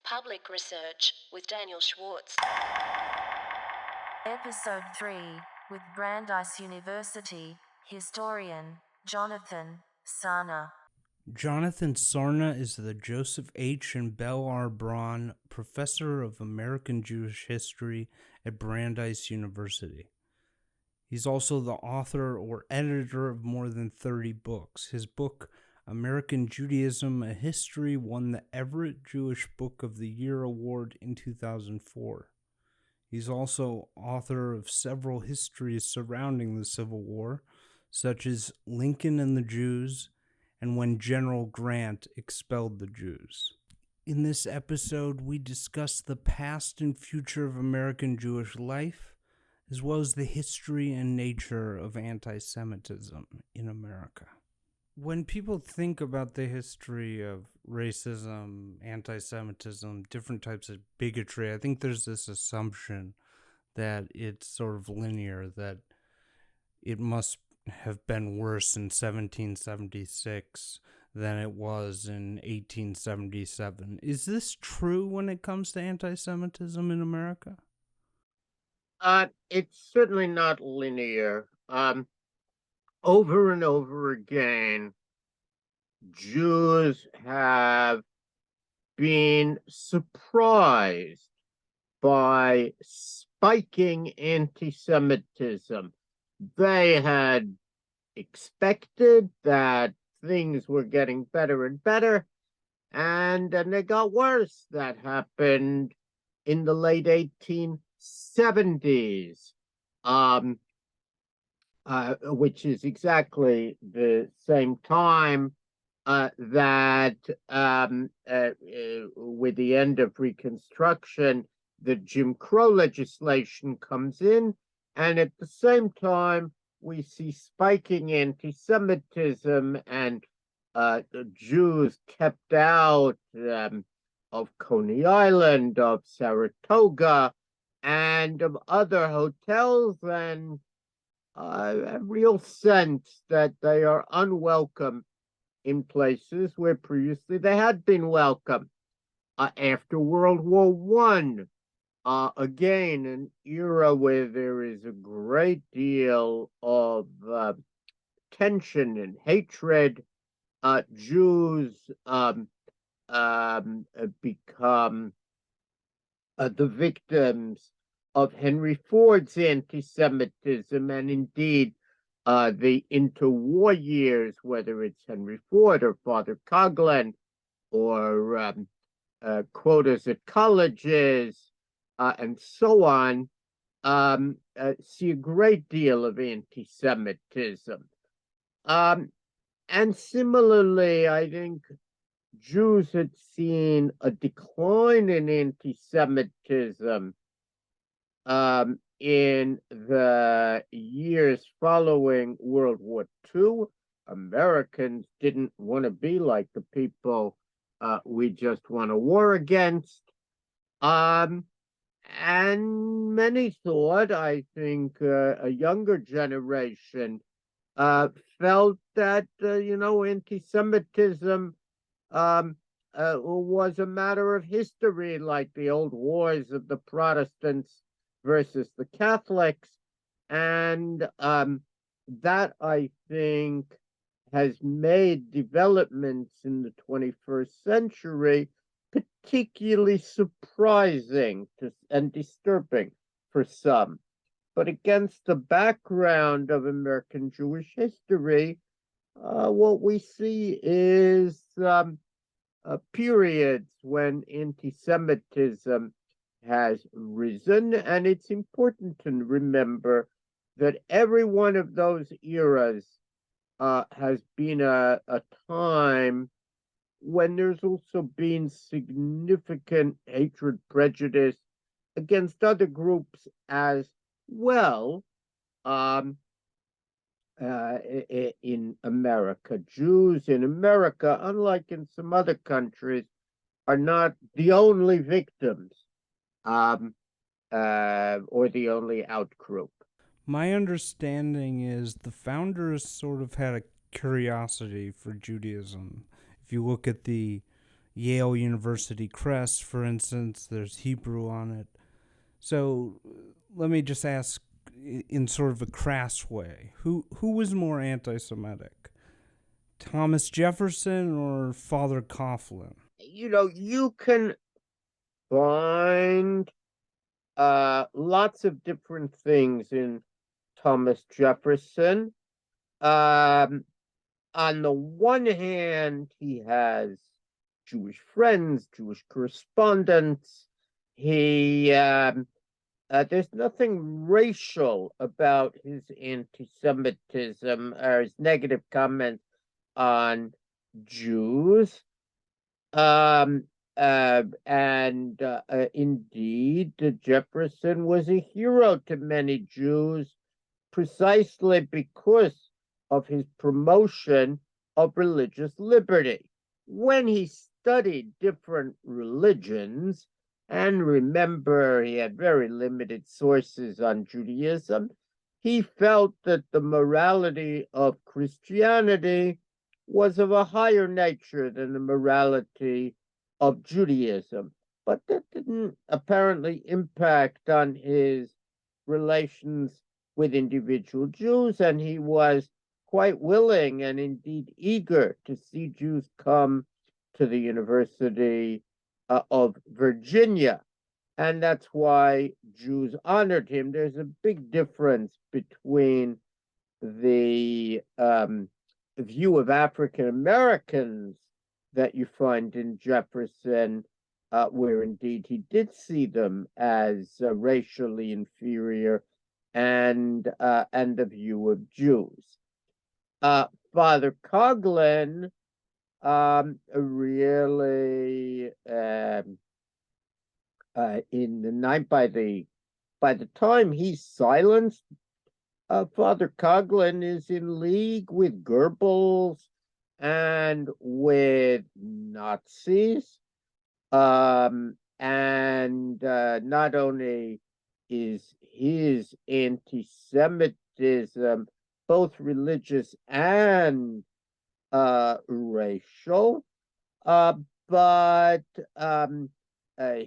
Public Research with Daniel Schwartz. Episode 3 with Brandeis University historian Jonathan Sarna. Jonathan Sarna is the Joseph H. and Belle R. Braun Professor of American Jewish History at Brandeis University. He's also the author or editor of more than 30 books. His book, American Judaism, A History, won the Everett Jewish Book of the Year Award in 2004. He's also author of several histories surrounding the Civil War, such as Lincoln and the Jews, and When General Grant Expelled the Jews. In this episode, we discuss the past and future of American Jewish life, as well as the history and nature of anti-Semitism in America. When people think about the history of racism, anti-Semitism, different types of bigotry, I think there's this assumption that it's sort of linear, that it must have been worse in 1776 than it was in 1877. Is this true when it comes to anti-Semitism in America? It's certainly not linear. Over and over again, Jews have been surprised by spiking anti-Semitism. They had expected that things were getting better and better, and then they got worse. That happened in the late 1870s. Which is exactly the same time that with the end of Reconstruction, the Jim Crow legislation comes in, and at the same time, we see spiking anti-Semitism and Jews kept out of Coney Island, of Saratoga, and of other hotels, and a real sense that they are unwelcome in places where previously they had been welcome. After World War I, again, an era where there is a great deal of tension and hatred, Jews become the victims of Henry Ford's anti-Semitism, and indeed the interwar years, whether it's Henry Ford or Father Coughlin or quotas at colleges and so on, see a great deal of anti-Semitism. And similarly, I think Jews had seen a decline in anti-Semitism in the years following World War II. Americans didn't want to be like the people we just won a war against. And many thought, I think a younger generation felt that, anti-Semitism was a matter of history, like the old wars of the Protestants versus the Catholics, and that, I think, has made developments in the 21st century particularly surprising and disturbing for some. But against the background of American Jewish history, what we see is periods when anti-Semitism has risen, and it's important to remember that every one of those eras has been a time when there's also been significant hatred, prejudice against other groups as well. In America, Jews in America, unlike in some other countries, are not the only victims or the only outgroup. My understanding is the founders sort of had a curiosity for Judaism. If you look at the, Yale University crest, for instance. There's Hebrew on it. So let me just ask, in sort of a crass way, who was more anti-Semitic, Thomas Jefferson or Father Coughlin? You can find lots of different things in Thomas Jefferson. On the one hand, he has Jewish friends, Jewish correspondents. There's nothing racial about his anti-Semitism or his negative comments on Jews. Indeed, Jefferson was a hero to many Jews precisely because of his promotion of religious liberty. When he studied different religions, and remember, he had very limited sources on Judaism, he felt that the morality of Christianity was of a higher nature than the morality of Judaism. But that didn't apparently impact on his relations with individual Jews, and he was quite willing and indeed eager to see Jews come to the University of Virginia. And that's why Jews honored him. There's a big difference between the view of African Americans that you find in Jefferson, where indeed he did see them as racially inferior, and the view of Jews. Father Coughlin really in the night by the time he's silenced, Father Coughlin is in league with Goebbels and with Nazis. And not only is his anti-Semitism both religious and racial, but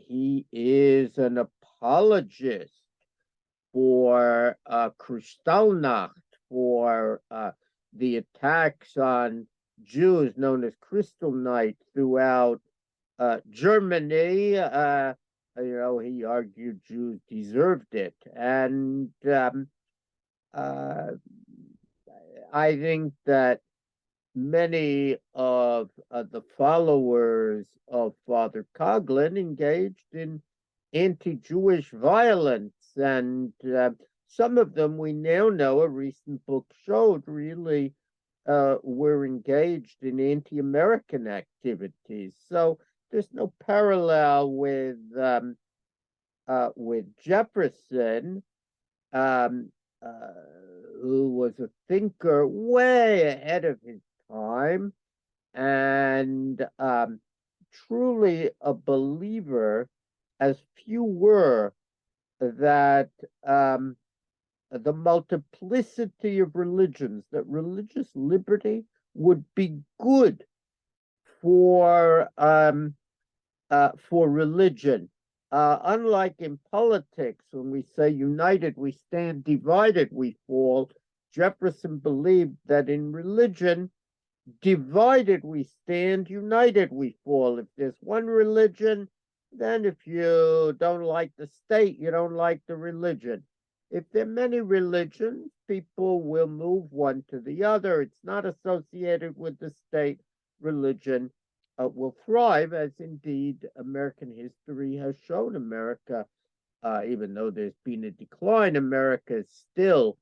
he is an apologist for Kristallnacht, for the attacks on Jews known as Crystal Night throughout Germany. He argued Jews deserved it. And I think that many of the followers of Father Coughlin engaged in anti-Jewish violence, and some of them we now know, a recent book showed, really were engaged in anti-American activities. So there's no parallel with Jefferson, who was a thinker way ahead of his time, and truly a believer, as few were, that the multiplicity of religions, that religious liberty would be good for religion. Unlike in politics, when we say united we stand, divided we fall, Jefferson believed that in religion, divided we stand, united we fall. If there's one religion, then if you don't like the state, you don't like the religion. If there are many religions, people will move one to the other. It's not associated with the state. Religion will thrive, as indeed American history has shown. America, even though there's been a decline, America is still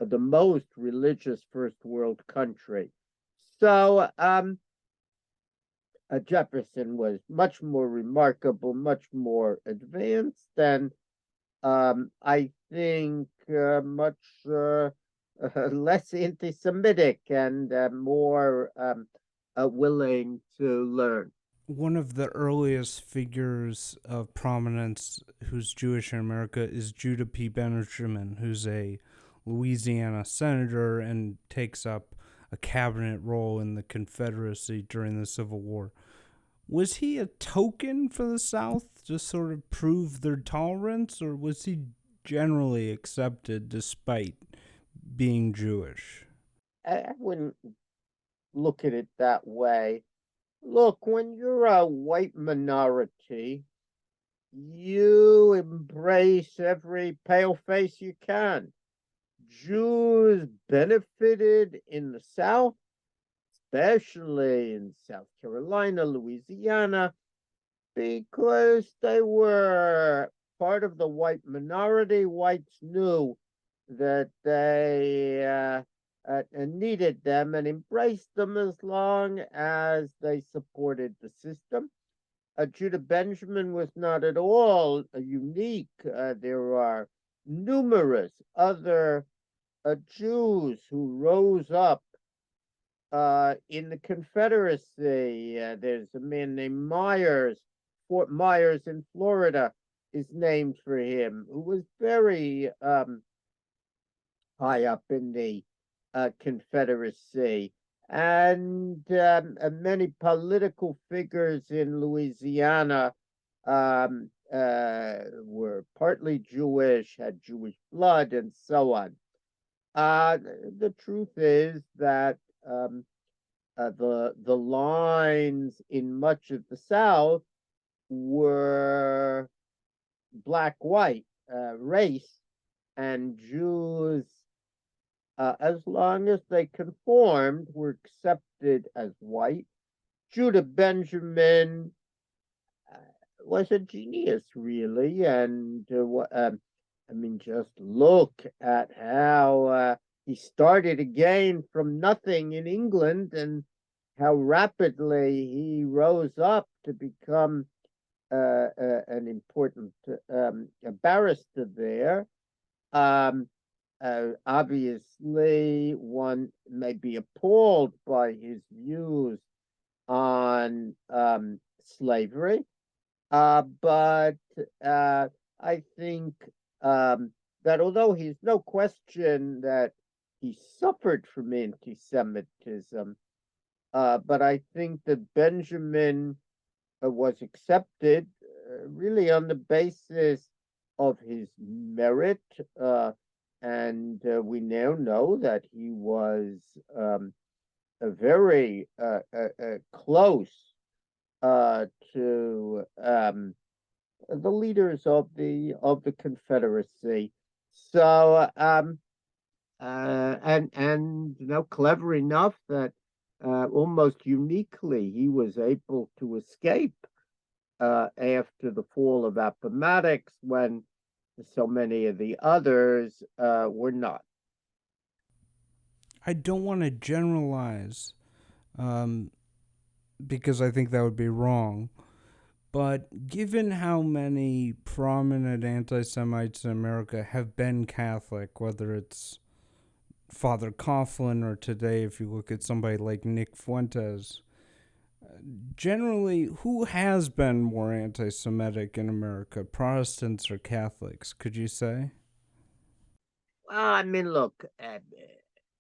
the most religious first world country. So Jefferson was much more remarkable, much more advanced, and I think much less anti-Semitic and more willing to learn. One of the earliest figures of prominence who's Jewish in America is Judah P. Benjamin, who's a Louisiana senator and takes up a cabinet role in the Confederacy during the Civil War. Was he a token for the South to sort of prove their tolerance, or was he generally accepted despite being Jewish? I wouldn't look at it that way. Look, when you're a white minority, you embrace every paleface you can. Jews benefited in the South, especially in South Carolina, Louisiana, because they were part of the white minority. Whites knew that they needed them and embraced them as long as they supported the system. Judah Benjamin was not at all unique. There are numerous other Jews who rose up in the Confederacy. There's a man named Myers. Fort Myers in Florida is named for him, who was very high up in the Confederacy. And many political figures in Louisiana were partly Jewish, had Jewish blood, and so on. The truth is that the lines in much of the South were black-white race, and Jews, as long as they conformed, were accepted as white. Judah Benjamin was a genius, really, and I mean, just look at how he started again from nothing in England and how rapidly he rose up to become an important barrister there. Obviously, one may be appalled by his views on slavery, but I think that although he's no question that he suffered from anti-Semitism, but I think that Benjamin was accepted really on the basis of his merit, and we now know that he was a very close to the leaders of the Confederacy. So and clever enough that almost uniquely he was able to escape after the fall of Appomattox when so many of the others were not. I don't want to generalize because I think that would be wrong. But given how many prominent anti Semites in America have been Catholic, whether it's Father Coughlin or today, if you look at somebody like Nick Fuentes, generally, who has been more anti Semitic in America, Protestants or Catholics, could you say? Well, I mean, look,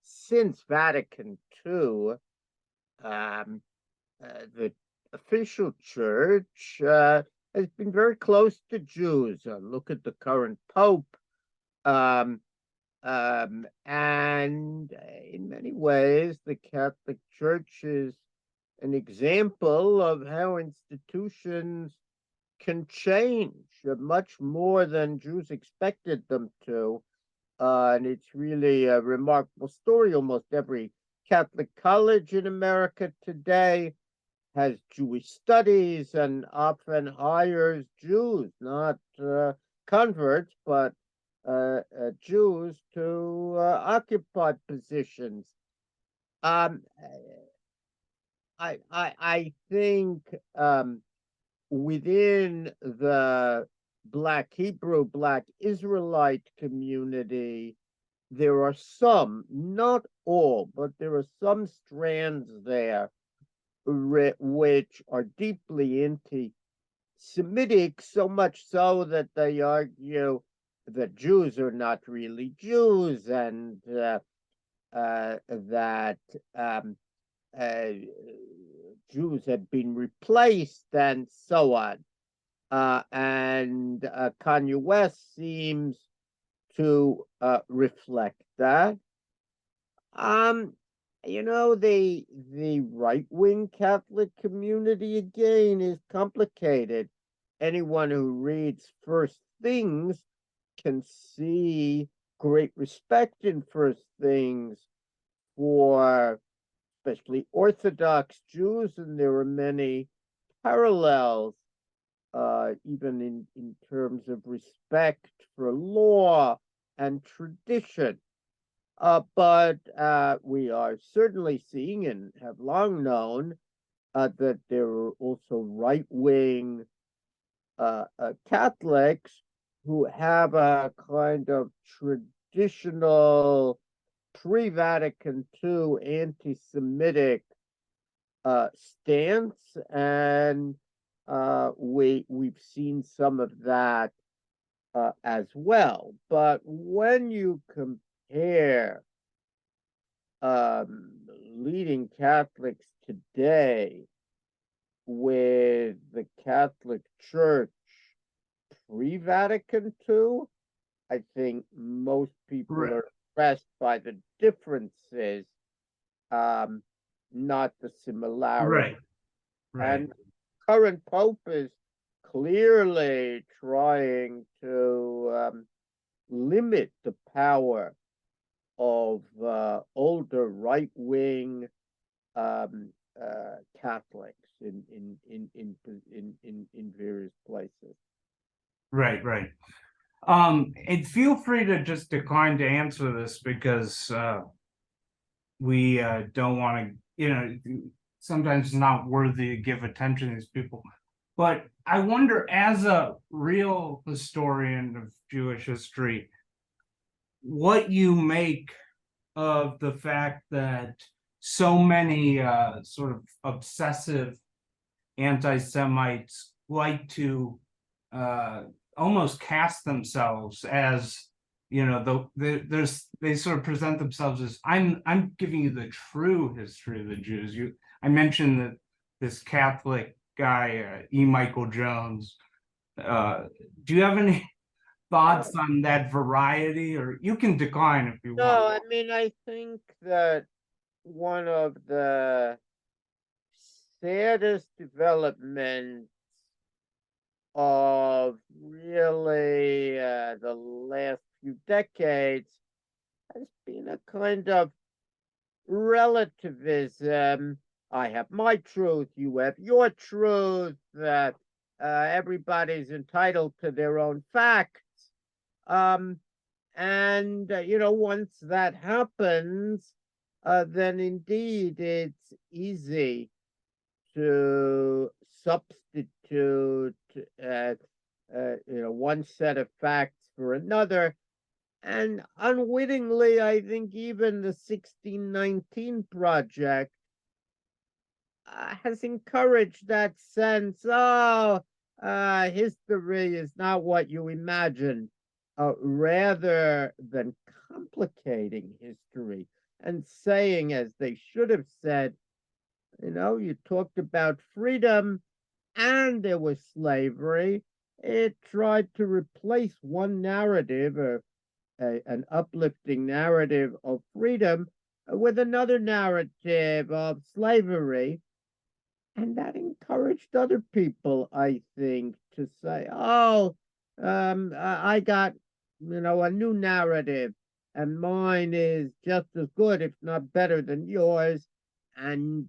since Vatican II, the official church has been very close to Jews. Look at the current Pope. And in many ways, the Catholic Church is an example of how institutions can change much more than Jews expected them to. And it's really a remarkable story. Almost every Catholic college in America today has Jewish studies and often hires Jews, not converts, but Jews to occupy positions. I think within the Black Hebrew, Black Israelite community, there are some, not all, but there are some strands there which are deeply anti-Semitic, so much so that they argue that Jews are not really Jews, and that Jews had been replaced and so on. And Kanye West seems to reflect that. The right-wing Catholic community again is complicated. Anyone who reads First Things can see great respect in First Things for especially Orthodox Jews, and there are many parallels, even in terms of respect for law and tradition. But we are certainly seeing and have long known that there are also right-wing Catholics who have a kind of traditional pre-Vatican II anti-Semitic stance, and we've seen some of that as well. But when you compare leading Catholics today with the Catholic Church pre-Vatican II, I think most people are impressed by the differences, not the similarities. Right. And current Pope is clearly trying to limit the power of older right-wing Catholics in various places. Right. And feel free to just decline to answer this because we don't want to, sometimes it's not worthy to give attention to these people. But I wonder, as a real historian of Jewish history, what you make of the fact that so many sort of obsessive anti-Semites like to almost cast themselves as, they sort of present themselves as I'm giving you the true history of the Jews. I mentioned that this Catholic guy, E. Michael Jones. Do you have any thoughts on that variety, or you can decline if you want? No, I mean, I think that one of the saddest developments of really the last few decades has been a kind of relativism. I have my truth, you have your truth, that everybody's entitled to their own facts. Once that happens, then indeed it's easy to substitute, one set of facts for another. And unwittingly, I think even the 1619 Project has encouraged that sense, history is not what you imagine, rather than complicating history and saying, as they should have said, you talked about freedom and there was slavery. It tried to replace one narrative, an uplifting narrative of freedom, with another narrative of slavery. And that encouraged other people, I think, to say, I got, a new narrative, and mine is just as good, if not better than yours, and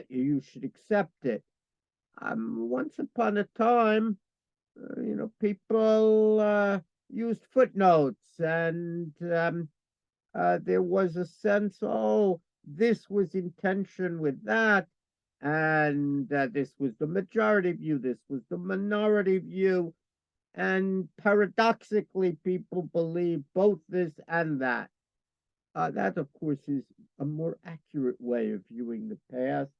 you should accept it. Once upon a time, people used footnotes, and there was a sense, this was in tension with that, and this was the majority view, this was the minority view, and paradoxically, people believe both this and that. That, of course, is a more accurate way of viewing the past,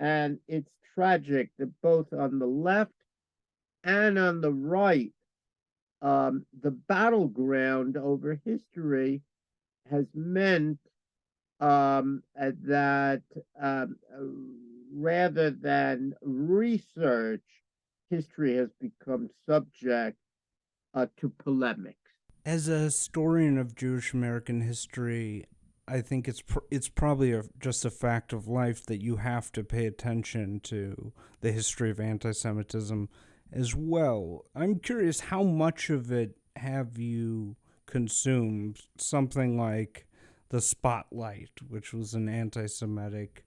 and it's tragic that both on the left and on the right, the battleground over history has meant that rather than research, history has become subject to polemics. As a historian of Jewish American history, I think it's probably just a fact of life that you have to pay attention to the history of anti-Semitism as well. I'm curious, how much of it have you consumed? Something like the Spotlight, which was an anti-Semitic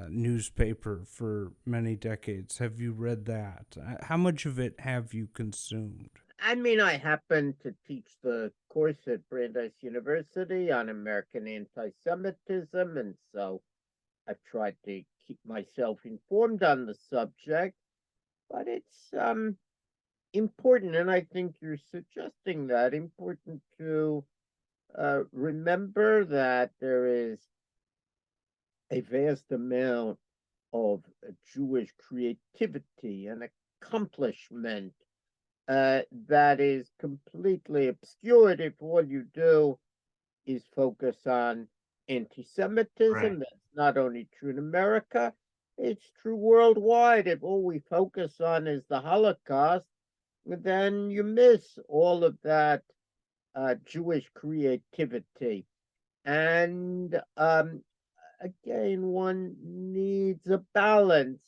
newspaper for many decades. Have you read that? How much of it have you consumed? I mean, I happen to teach the course at Brandeis University on American anti-Semitism, and so I've tried to keep myself informed on the subject. But it's important, and I think you're suggesting that important to remember that there is a vast amount of Jewish creativity and accomplishment that is completely obscured if all you do is focus on anti-Semitism. Right. That's not only true in America, it's true worldwide. If all we focus on is the Holocaust, then you miss all of that Jewish creativity. And again, one needs a balance.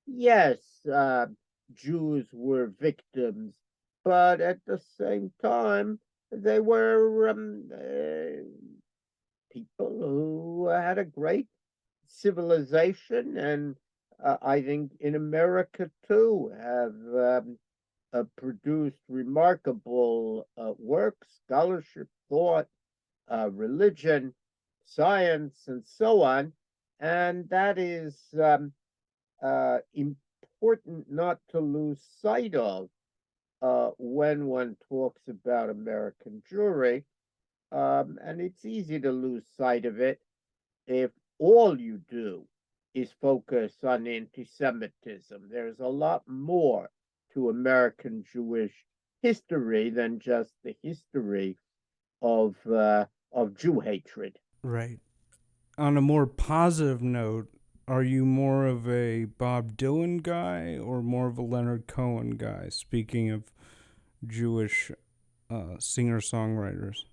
Yes, Jews were victims, but at the same time, they were people who had a great civilization, and I think in America too have produced remarkable work, scholarship, thought, religion, science, and so on. And that is important not to lose sight of when one talks about American Jewry. And it's easy to lose sight of it if all you do is focus on anti Semitism. There's a lot more to American Jewish history than just the history of Jew hatred. Right. On a more positive note, are you more of a Bob Dylan guy or more of a Leonard Cohen guy? Speaking of Jewish singer songwriters.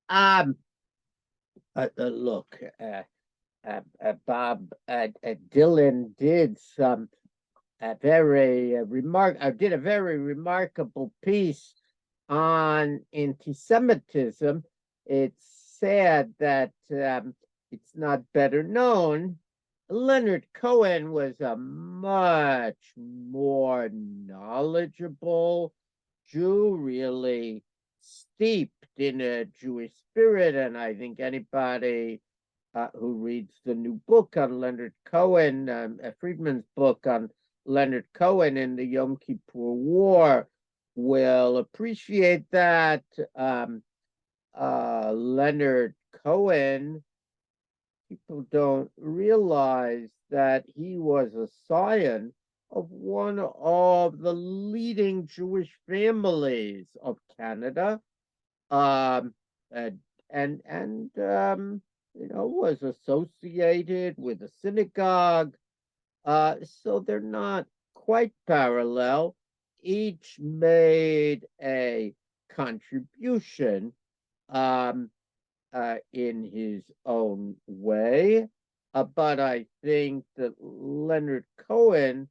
Um, look, Bob Dylan did some did a very remarkable piece on anti-Semitism. It's sad that it's not better known. Leonard Cohen was a much more knowledgeable Jew, really steeped in a Jewish spirit, and I think anybody who reads the new book on Leonard Cohen, Friedman's book on Leonard Cohen in the Yom Kippur War, will appreciate that. Leonard Cohen, people don't realize that he was a scion of one of the leading Jewish families of Canada, um, and was associated with a synagogue. So they're not quite parallel. Each made a contribution in his own way. But I think that Leonard Cohen,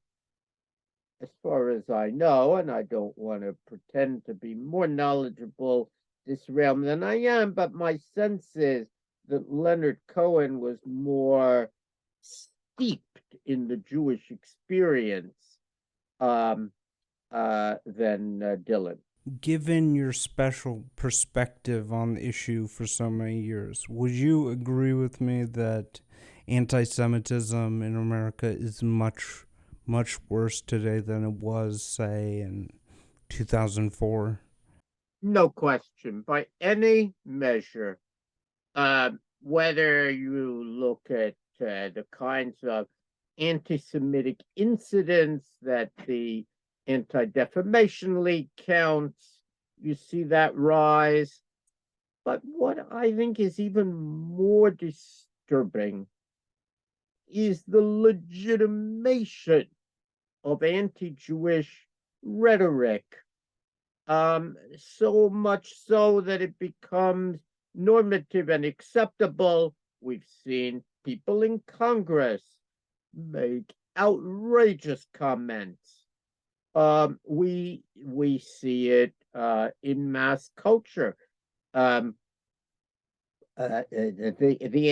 as far as I know, and I don't want to pretend to be more knowledgeable this realm than I am, but my sense is that Leonard Cohen was more steeped in the Jewish experience than Dylan. Given your special perspective on the issue for so many years, would you agree with me that anti-Semitism in America is much, much worse today than it was, say, in 2004? No question, by any measure, whether you look at the kinds of anti-Semitic incidents that the Anti-Defamation League counts, you see that rise. But what I think is even more disturbing disturbing is the legitimation of anti-Jewish rhetoric, so much so that it becomes normative and acceptable. We've seen people in Congress make outrageous comments. We see it in mass culture. The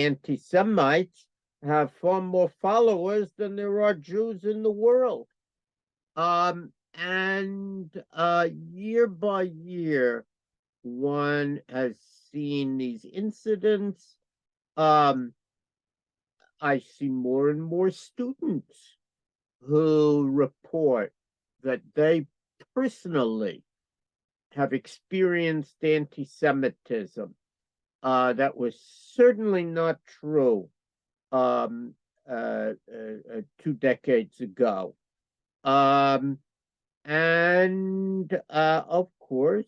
anti-Semites have far more followers than there are Jews in the world. And year by year, one has seen these incidents. I see more and more students who report that they personally have experienced anti-Semitism. That was certainly not true 2 decades ago. And of course,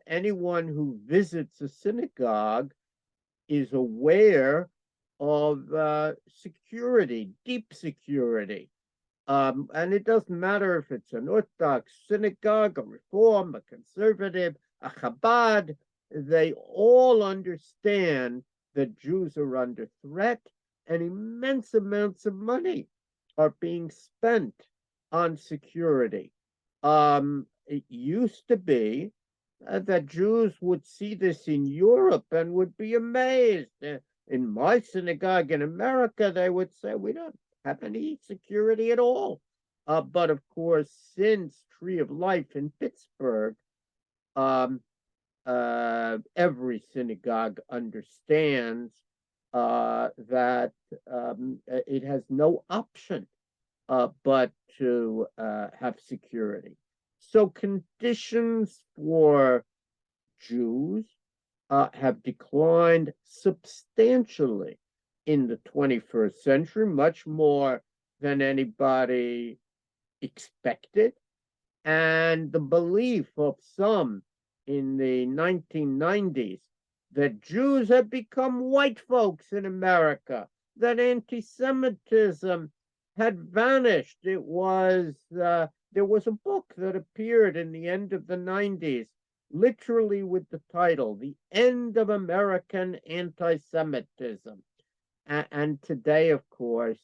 anyone who visits a synagogue is aware of security, deep security. And it doesn't matter if it's an Orthodox synagogue, a Reform, a Conservative, a Chabad, they all understand that Jews are under threat and immense amounts of money are being spent on security. It used to be that Jews would see this in Europe and would be amazed. In my synagogue in America, they would say, we don't have any security at all. But of course, since Tree of Life in Pittsburgh, every synagogue understands that it has no option but to have security. So conditions for Jews have declined substantially in the 21st century, much more than anybody expected. And the belief of some in the 1990s that Jews had become white folks in America, that anti-Semitism had vanished. It was there was a book that appeared in the end of the 90s, literally with the title, The End of American Anti-Semitism. And today, of course,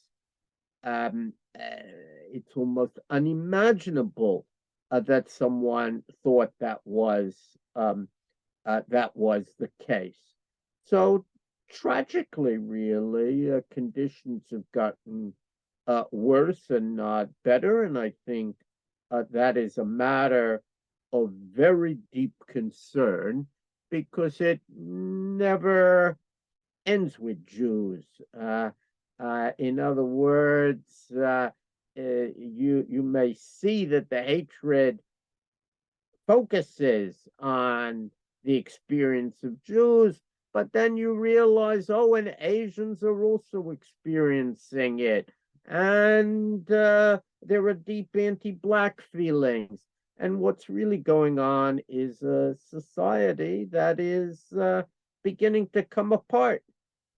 it's almost unimaginable that someone thought that was the case. So tragically, really, conditions have gotten worse and not better, and I think that is a matter of very deep concern because it never ends with Jews. In other words, you may see that the hatred focuses on the experience of Jews, but then you realize, oh, and Asians are also experiencing it. And there are deep anti-Black feelings. And what's really going on is a society that is beginning to come apart.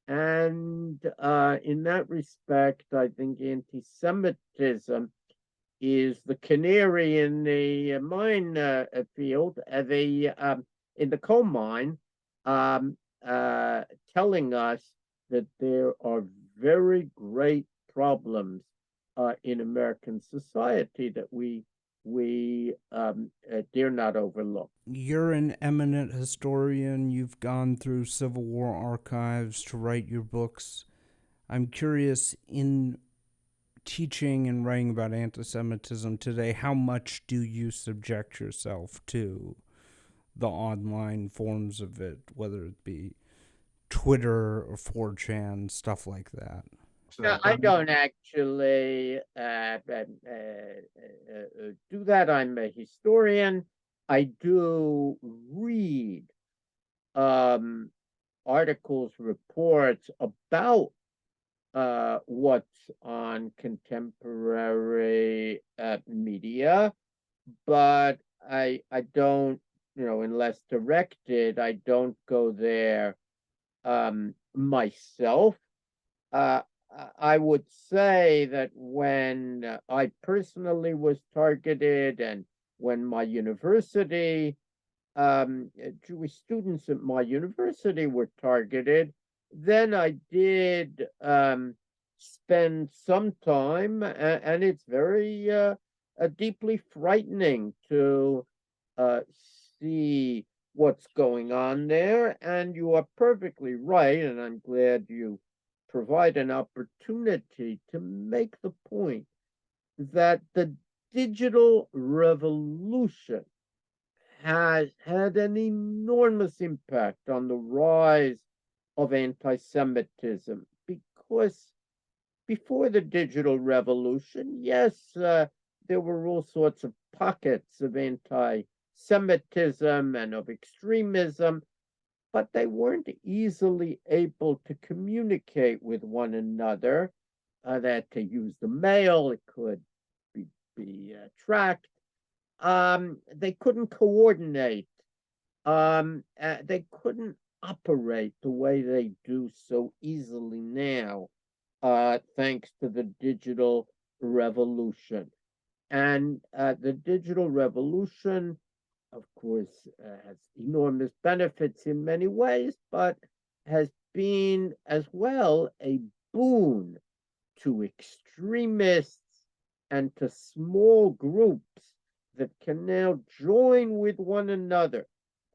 And in that respect, I think anti-Semitism is the canary in the mine field, in the coal mine, telling us that there are very great problems in American society that we dare not overlook. You're an eminent historian. You've gone through Civil War archives to write your books. I'm curious, in teaching and writing about anti-Semitism today, how much do you subject yourself to the online forms of it, whether it be Twitter or 4chan, stuff like that? No, I don't actually do that. I'm a historian. I do read articles, reports about what's on contemporary media, but I don't, unless directed, I don't go there myself, uh, I would say that when I personally was targeted and when my university, Jewish students at my university were targeted, then I did spend some time, and it's very deeply frightening to see what's going on there. And you are perfectly right, and I'm glad you provide an opportunity to make the point that the digital revolution has had an enormous impact on the rise of anti-Semitism, because before the digital revolution, yes, there were all sorts of pockets of anti-Semitism and of extremism, but they weren't easily able to communicate with one another. They had to use the mail, it could be tracked. They couldn't coordinate. They couldn't operate the way they do so easily now, thanks to the digital revolution. And the digital revolution, of course, has enormous benefits in many ways, but has been as well a boon to extremists and to small groups that can now join with one another.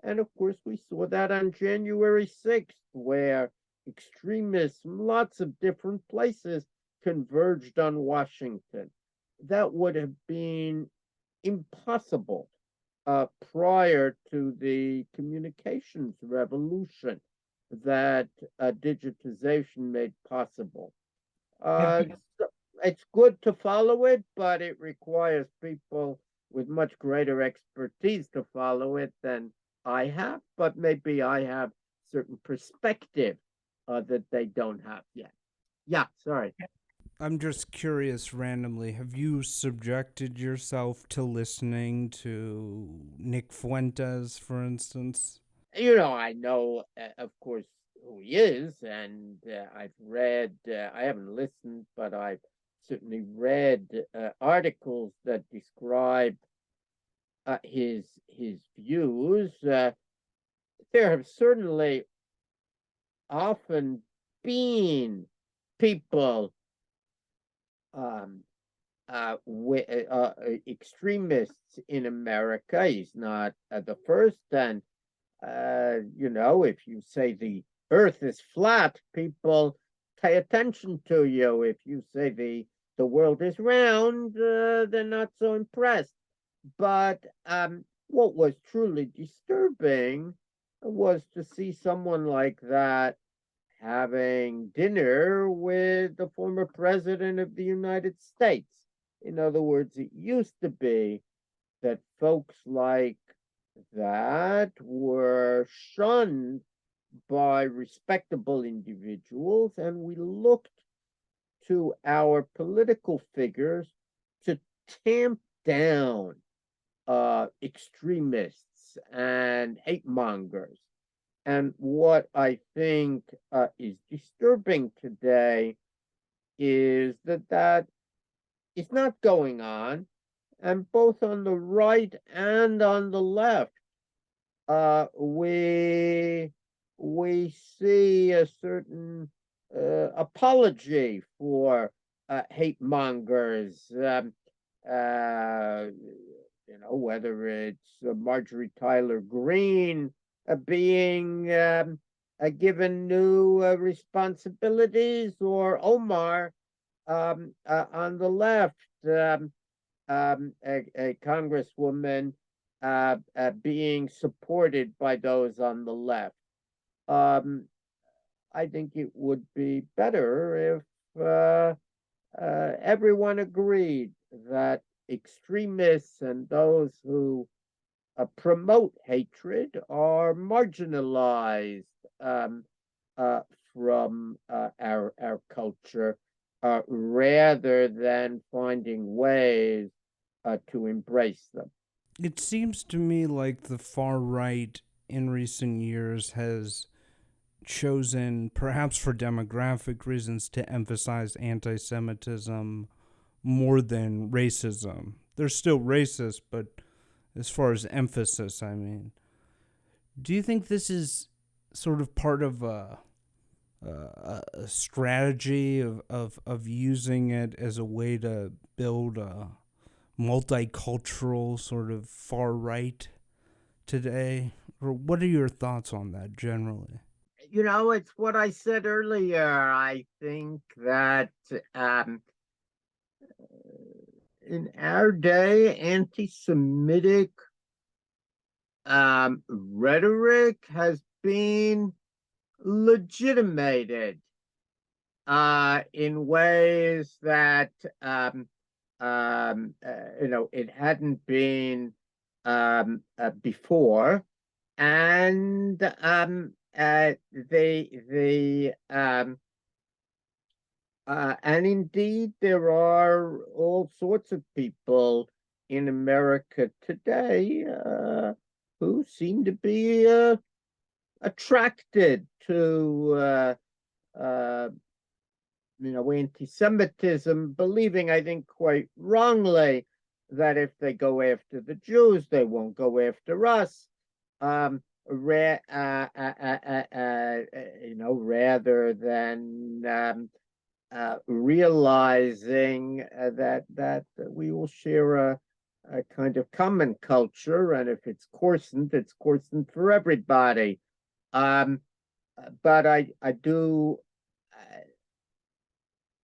And of course, we saw that on January 6th, where extremists from lots of different places converged on Washington. That would have been impossible prior to the communications revolution that digitization made possible. Yeah. So it's good to follow it, but it requires people with much greater expertise to follow it than I have, but maybe I have certain perspective that they don't have yet. Yeah, sorry. I'm just curious randomly. Have you subjected yourself to listening to Nick Fuentes, for instance? I know, of course, who he is, and I've read, I haven't listened, but I've certainly read articles that describe his views. There have certainly often been people, um, extremists in America. He's not the first, and if you say the earth is flat, people pay attention to you. If you say the world is round, they're not so impressed. But what was truly disturbing was to see someone like that having dinner with the former president of the United States. In other words, it used to be that folks like that were shunned by respectable individuals, and we looked to our political figures to tamp down extremists and hate mongers. And what I think is disturbing today is that is not going on, and both on the right and on the left, we see a certain apology for hate mongers. Whether it's Marjorie Taylor Greene being given new responsibilities, or Omar on the left, a congresswoman being supported by those on the left. I think it would be better if everyone agreed that extremists and those who promote hatred are marginalized from our culture, rather than finding ways to embrace them. It seems to me like the far right in recent years has chosen, perhaps for demographic reasons, to emphasize anti-Semitism more than racism. They're still racist, but as far as emphasis, I mean. Do you think this is sort of part of a strategy of using it as a way to build a multicultural sort of far right today? Or what are your thoughts on that generally? It's what I said earlier. I think that in our day, anti-Semitic rhetoric has been legitimated in ways that it hadn't been before, and and indeed there are all sorts of people in America today who seem to be attracted to anti-Semitism, believing, I think quite wrongly, that if they go after the Jews, they won't go after us. Rather than realizing that we will share a kind of common culture, and if it's coarsened for everybody. But I do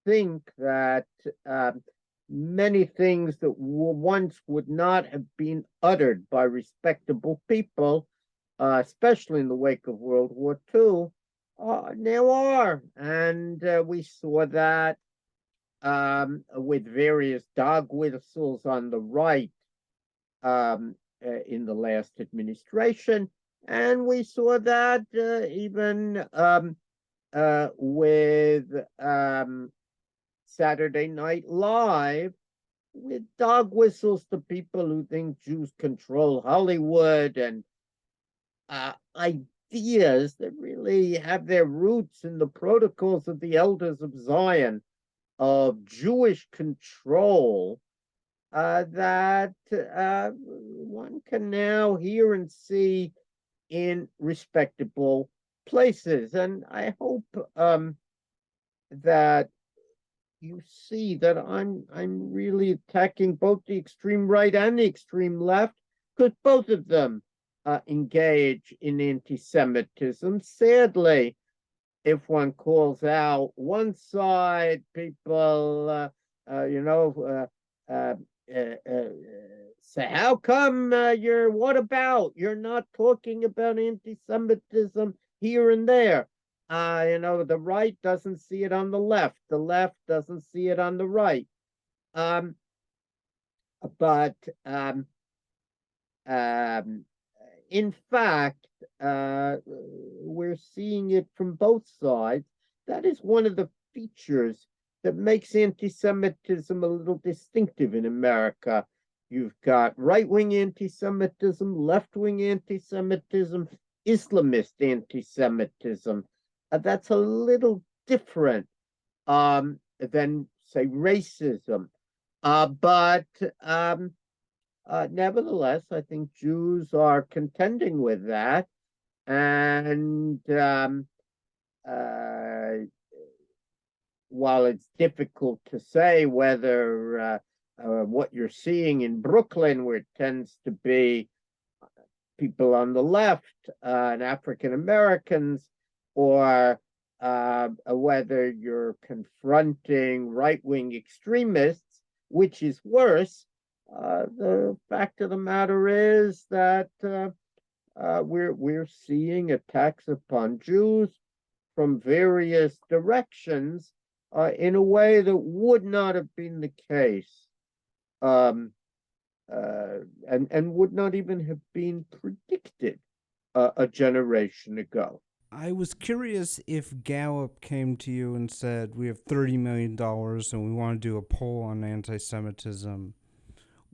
think that many things that once would not have been uttered by respectable people, especially in the wake of World War II, now are. And we saw that with various dog whistles on the right in the last administration. And we saw that even with Saturday Night Live, with dog whistles to people who think Jews control Hollywood, and ideas that really have their roots in the protocols of the elders of Zion of Jewish control, that one can now hear and see in respectable places. And I hope that you see that I'm really attacking both the extreme right and the extreme left, because both of them engage in anti-Semitism. Sadly, if one calls out one side, people, say, how come you're not talking about anti-Semitism here and there? The right doesn't see it on the left doesn't see it on the right. But in fact, we're seeing it from both sides. That is one of the features that makes anti-Semitism a little distinctive in America. You've got right-wing anti-Semitism, left-wing anti-Semitism, Islamist anti-Semitism. That's a little different than, say, racism. But nevertheless, I think Jews are contending with that. And while it's difficult to say whether what you're seeing in Brooklyn, where it tends to be people on the left and African Americans, or whether you're confronting right-wing extremists, which is worse, the fact of the matter is that we're seeing attacks upon Jews from various directions in a way that would not have been the case, and would not even have been predicted a generation ago. I was curious if Gallup came to you and said, we have $30 million and we want to do a poll on anti-Semitism.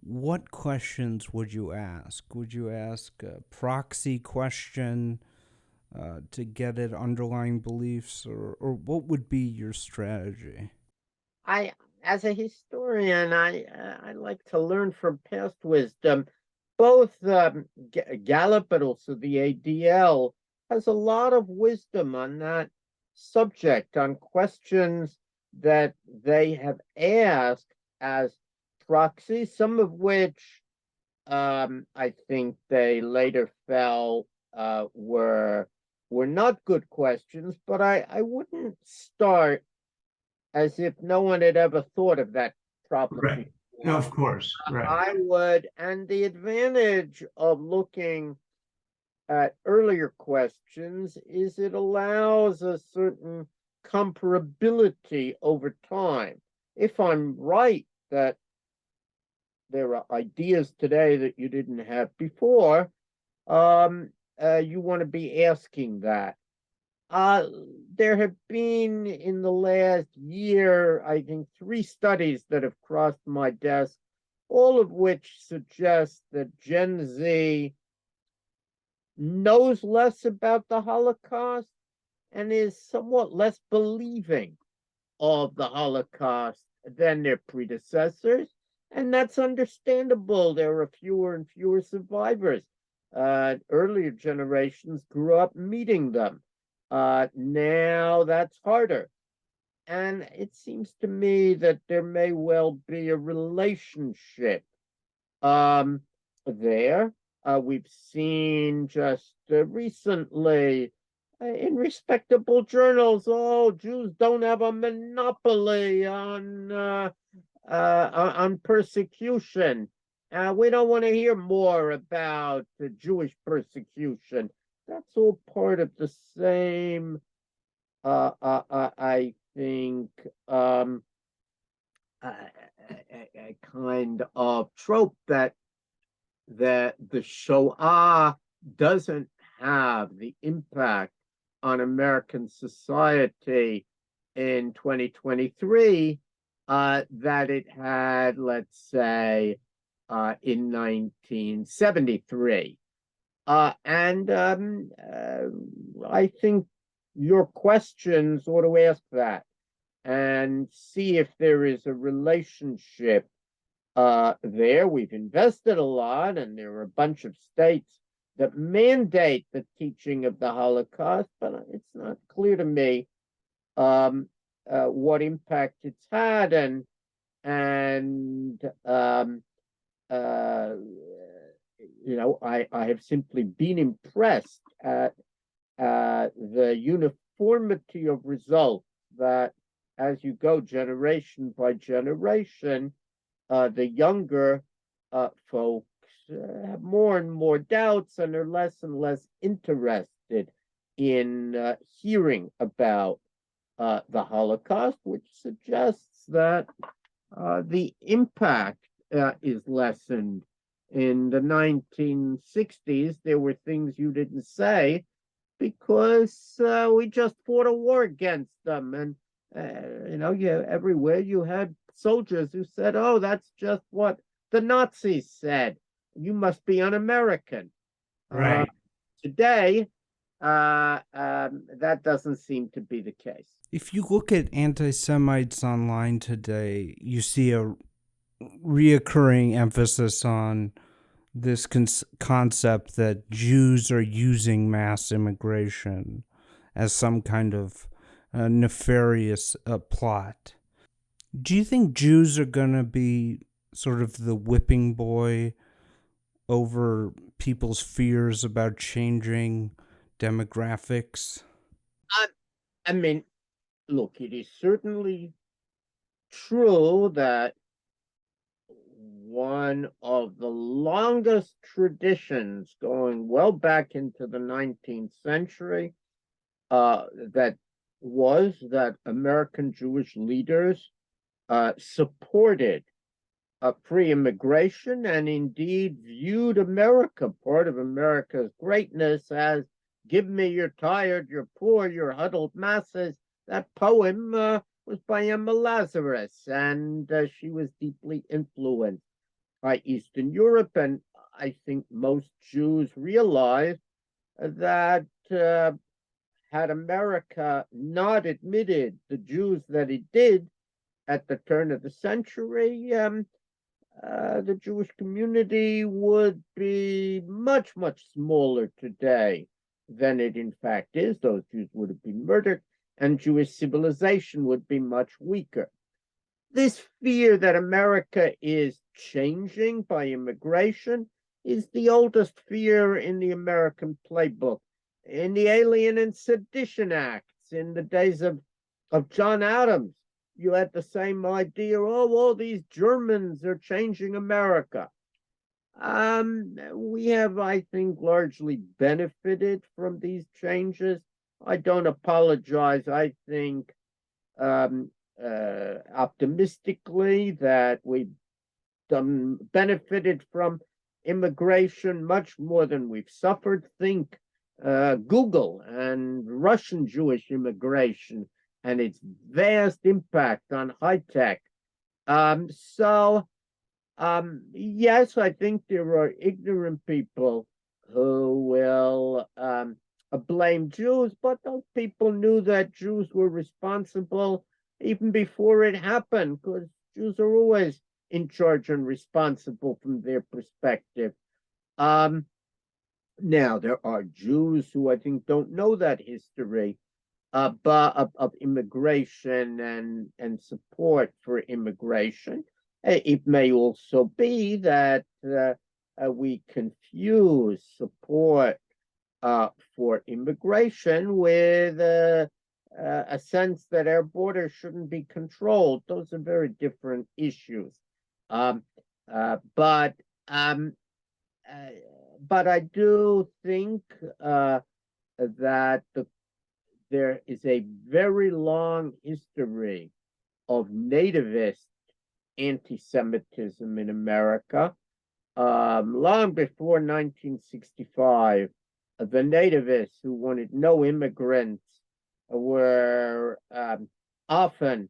What questions would you ask? Would you ask a proxy question to get at underlying beliefs, or what would be your strategy? I, as a historian, I like to learn from past wisdom. Both Gallup, but also the ADL, has a lot of wisdom on that subject, on questions that they have asked as proxies, some of which I think they later felt were not good questions, but I wouldn't start as if no one had ever thought of that problem Right. before. No, of course. Right. I would, and the advantage of looking at earlier questions is it allows a certain comparability over time. If I'm right that there are ideas today that you didn't have before, you want to be asking that. There have been in the last year, I think, 3 studies that have crossed my desk, all of which suggest that Gen Z knows less about the Holocaust and is somewhat less believing of the Holocaust than their predecessors. And that's understandable. There are fewer and fewer survivors. Earlier generations grew up meeting them. Now that's harder. And it seems to me that there may well be a relationship there. We've seen just recently in respectable journals, oh, Jews don't have a monopoly on persecution. We don't want to hear more about the Jewish persecution. That's all part of the same, I think, a kind of trope that the Shoah doesn't have the impact on American society in 2023 that it had, let's say, in 1973. And I think your questions ought to ask that and see if there is a relationship there. We've invested a lot, and there are a bunch of states that mandate the teaching of the Holocaust, but it's not clear to me what impact it's had, and I have simply been impressed at the uniformity of results that as you go generation by generation, the younger folks have more and more doubts and are less and less interested in hearing about the Holocaust, which suggests that the impact is lessened. In the 1960s, there were things you didn't say because we just fought a war against them. And, everywhere you had soldiers who said, oh, that's just what the Nazis said. You must be un-American. Right. Today, that doesn't seem to be the case. If you look at anti-Semites online today, you see a reoccurring emphasis on this concept that Jews are using mass immigration as some kind of nefarious plot. Do you think Jews are going to be sort of the whipping boy over people's fears about changing demographics? I mean, look, it is certainly true that one of the longest traditions going well back into the 19th century that American Jewish leaders supported free immigration and indeed viewed America, part of America's greatness, as give me your tired, your poor, your huddled masses. That poem was by Emma Lazarus, and she was deeply influenced by Eastern Europe. And I think most Jews realized that had America not admitted the Jews that it did at the turn of the century, the Jewish community would be much, much smaller today than it in fact is. Those Jews would have been murdered, and Jewish civilization would be much weaker. This fear that America is changing by immigration is the oldest fear in the American playbook. In the Alien and Sedition Acts, in the days of John Adams, you had the same idea. Oh, all these Germans are changing America. We have, I think, largely benefited from these changes. I don't apologize. I think optimistically that we've benefited from immigration much more than we've suffered. Think Google and Russian Jewish immigration and its vast impact on high tech. Yes, I think there are ignorant people who will blame Jews, but those people knew that Jews were responsible even before it happened, because Jews are always in charge and responsible from their perspective. Now, there are Jews who I think don't know that history of immigration and support for immigration. It may also be that we confuse support for immigration with a sense that our borders shouldn't be controlled. Those are very different issues. But I do think that there is a very long history of nativist anti-Semitism in America. Long before 1965, the nativists who wanted no immigrants were often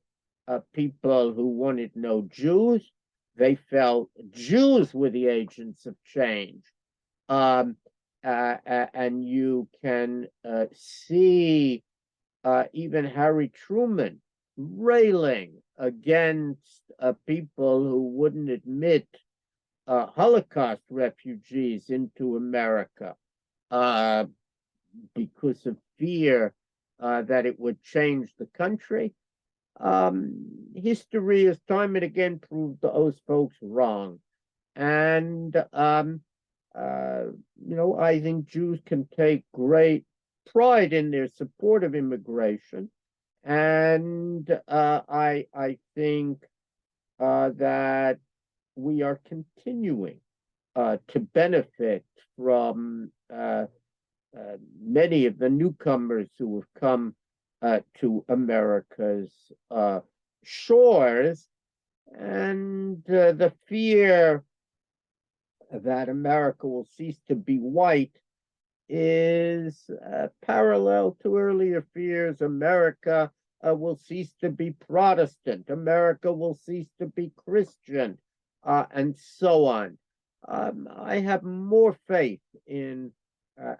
people who wanted no Jews. They felt Jews were the agents of change. And you can see even Harry Truman railing against people who wouldn't admit Holocaust refugees into America because of fear that it would change the country. History has time and again proved those folks wrong. And, I think Jews can take great pride in their support of immigration. And I think that we are continuing to benefit from many of the newcomers who have come to America's shores, and the fear that America will cease to be white is parallel to earlier fears. America will cease to be Protestant. America will cease to be Christian, and so on. I have more faith in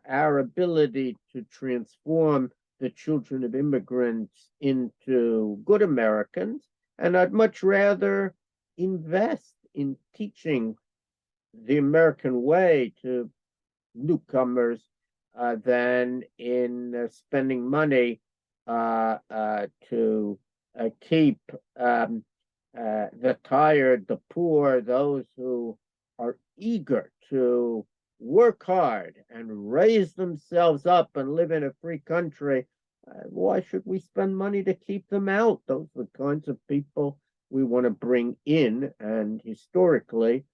our ability to transform the children of immigrants into good Americans, and I'd much rather invest in teaching the American way to newcomers than in spending money to keep the tired, the poor, those who are eager to work hard and raise themselves up and live in a free country. Why should we spend money to keep them out? Those are the kinds of people we want to bring in, and historically,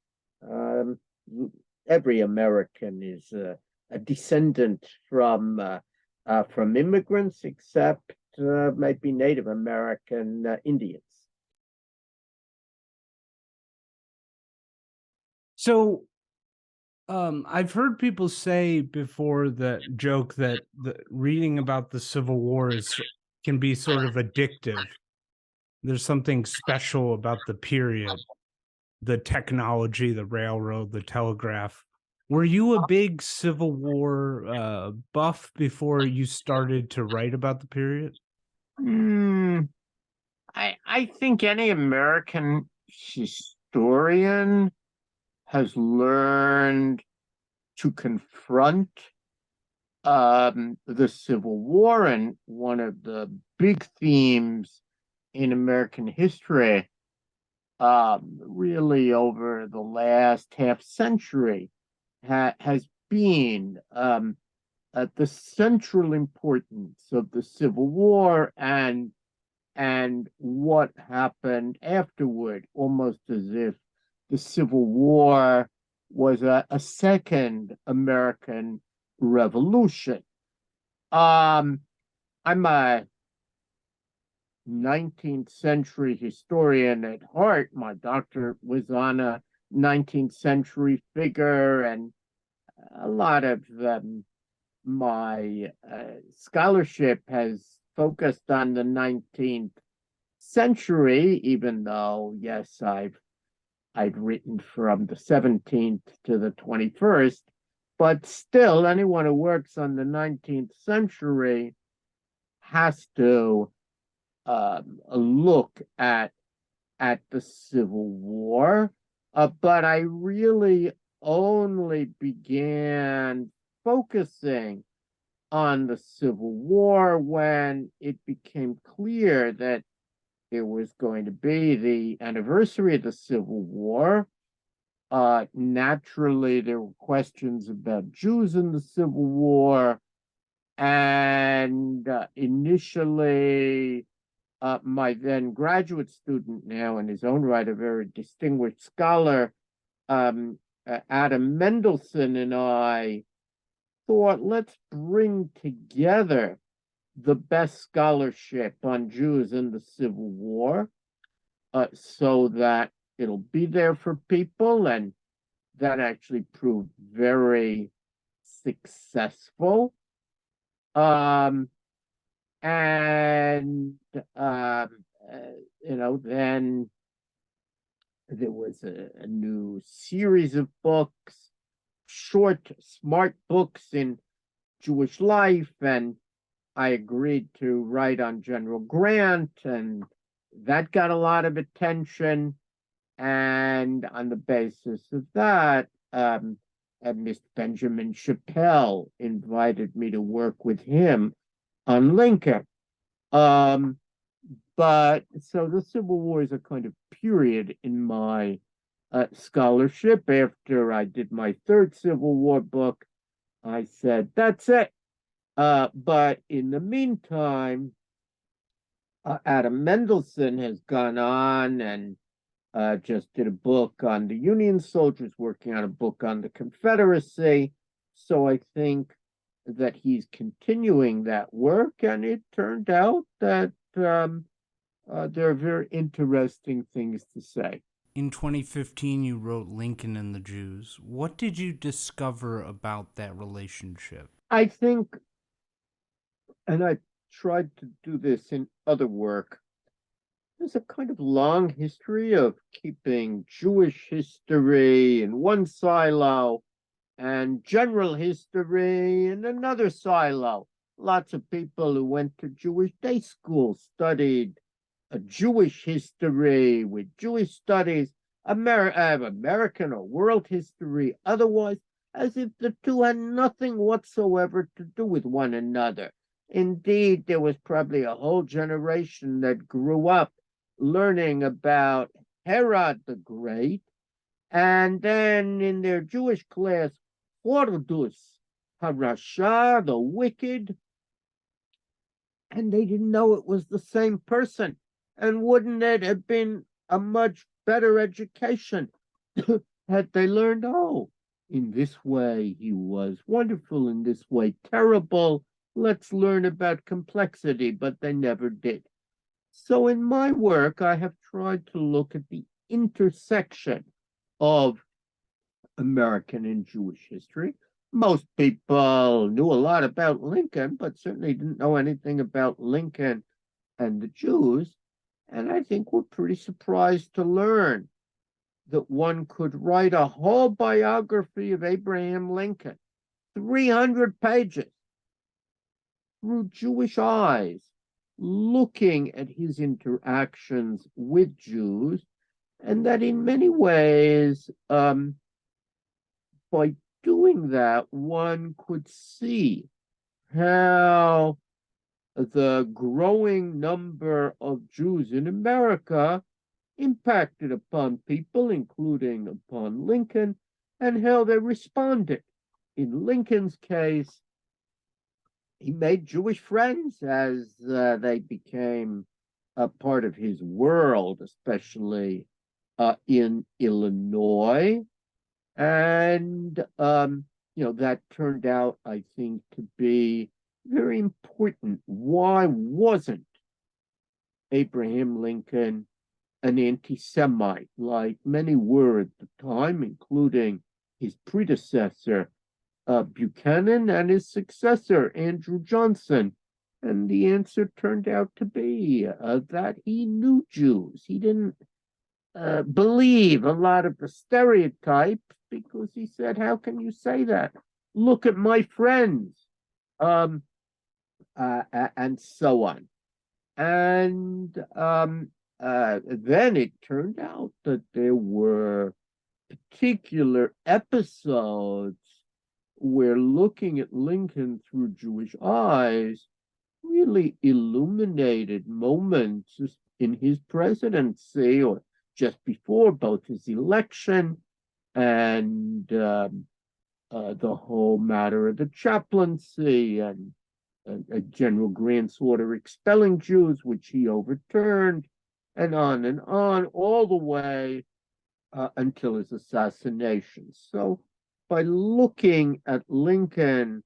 every American is a descendant from immigrants, except maybe Native American Indians. So, I've heard people say before that joke that reading about the Civil War can be sort of addictive. There's something special about the period, the technology, the railroad, the telegraph. Were you a big Civil War buff before you started to write about the period? Hmm, I think any American historian has learned to confront the Civil War, and one of the big themes in American history, really over the last half century, has been the central importance of the Civil War and what happened afterward, almost as if the Civil War was a second American Revolution. I'm a 19th century historian at heart. My doctor was on a 19th century figure, and a lot of my scholarship has focused on the 19th century, even though, yes, I've written from the 17th to the 21st, but still, anyone who works on the 19th century has to look at the Civil War. But I really only began focusing on the Civil War when it became clear that it was going to be the anniversary of the Civil War. Naturally, there were questions about Jews in the Civil War. And initially, my then graduate student, now in his own right, a very distinguished scholar, Adam Mendelsohn, and I thought, let's bring together the best scholarship on Jews in the Civil War, so that it'll be there for people. And that actually proved very successful. And then there was a new series of books, short, smart books in Jewish life, and I agreed to write on General Grant, and that got a lot of attention. And on the basis of that, Mr. Benjamin Chappelle invited me to work with him on Lincoln. But so the Civil War is a kind of period in my scholarship. After I did my third Civil War book, I said, that's it. But in the meantime, Adam Mendelsohn has gone on and just did a book on the Union soldiers, working on a book on the Confederacy. So I think that he's continuing that work, and it turned out that there are very interesting things to say. In 2015, you wrote Lincoln and the Jews. What did you discover about that relationship? I think, and I tried to do this in other work, there's a kind of long history of keeping Jewish history in one silo and general history in another silo. Lots of people who went to Jewish day school studied a Jewish history with Jewish studies, American or world history, otherwise, as if the two had nothing whatsoever to do with one another. Indeed, there was probably a whole generation that grew up learning about Herod the Great, and then in their Jewish class, Hordus, Harasha, the wicked, and they didn't know it was the same person. And wouldn't it have been a much better education had they learned, oh, in this way he was wonderful, in this way terrible, let's learn about complexity, but they never did. So in my work, I have tried to look at the intersection of American and Jewish history. Most people knew a lot about Lincoln, but certainly didn't know anything about Lincoln and the Jews. And I think we're pretty surprised to learn that one could write a whole biography of Abraham Lincoln, 300 pages, through Jewish eyes, looking at his interactions with Jews, and that in many ways, by doing that, one could see how the growing number of Jews in America impacted upon people, including upon Lincoln, and how they responded. In Lincoln's case, he made Jewish friends as they became a part of his world, especially in Illinois. And, that turned out, I think, to be very important. Why wasn't Abraham Lincoln an anti-Semite, like many were at the time, including his predecessor, Buchanan, and his successor, Andrew Johnson? And the answer turned out to be that he knew Jews. He didn't believe a lot of the stereotypes because he said, how can you say that? Look at my friends, and so on. And then it turned out that there were particular episodes where looking at Lincoln through Jewish eyes really illuminated moments in his presidency, or just before, both his election and the whole matter of the chaplaincy and General Grant's order expelling Jews, which he overturned, and on, all the way until his assassination. So by looking at Lincoln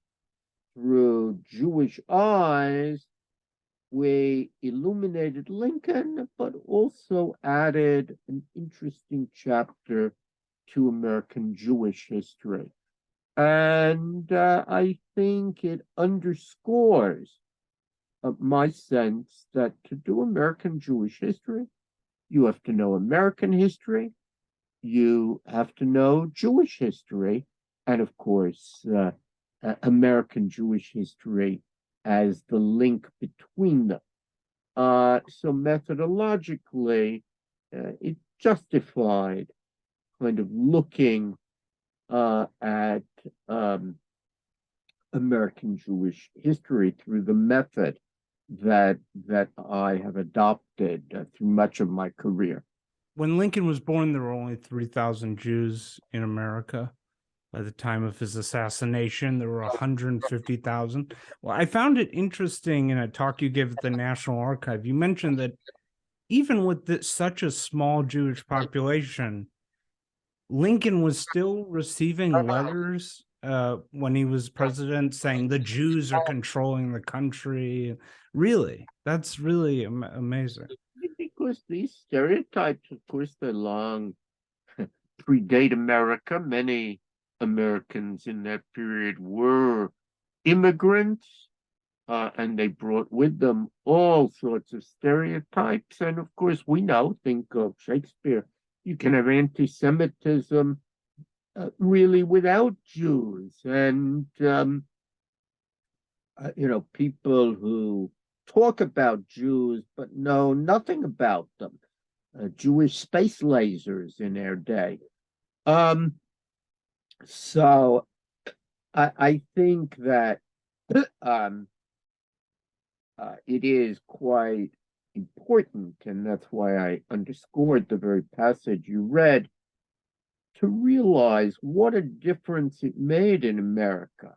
through Jewish eyes, we illuminated Lincoln, but also added an interesting chapter to American Jewish history. And I think it underscores my sense that to do American Jewish history, you have to know American history, you have to know Jewish history, and of course, American Jewish history as the link between them. So methodologically, it justified kind of looking at American Jewish history through the method that I have adopted through much of my career. When Lincoln was born, there were only 3,000 Jews in America. By the time of his assassination, there were 150,000. Well, I found it interesting in a talk you gave at the National Archive. You mentioned that even with such a small Jewish population, Lincoln was still receiving letters when he was president saying the Jews are controlling the country. Really, that's really amazing. Because these stereotypes, of course, they long predate America. Many Americans in that period were immigrants, and they brought with them all sorts of stereotypes. And of course, we now think of Shakespeare. You can have anti-Semitism really without Jews. And, people who talk about Jews but know nothing about them. Jewish space lasers in our day. So I think that it is quite important, and that's why I underscored the very passage you read, to realize what a difference it made in America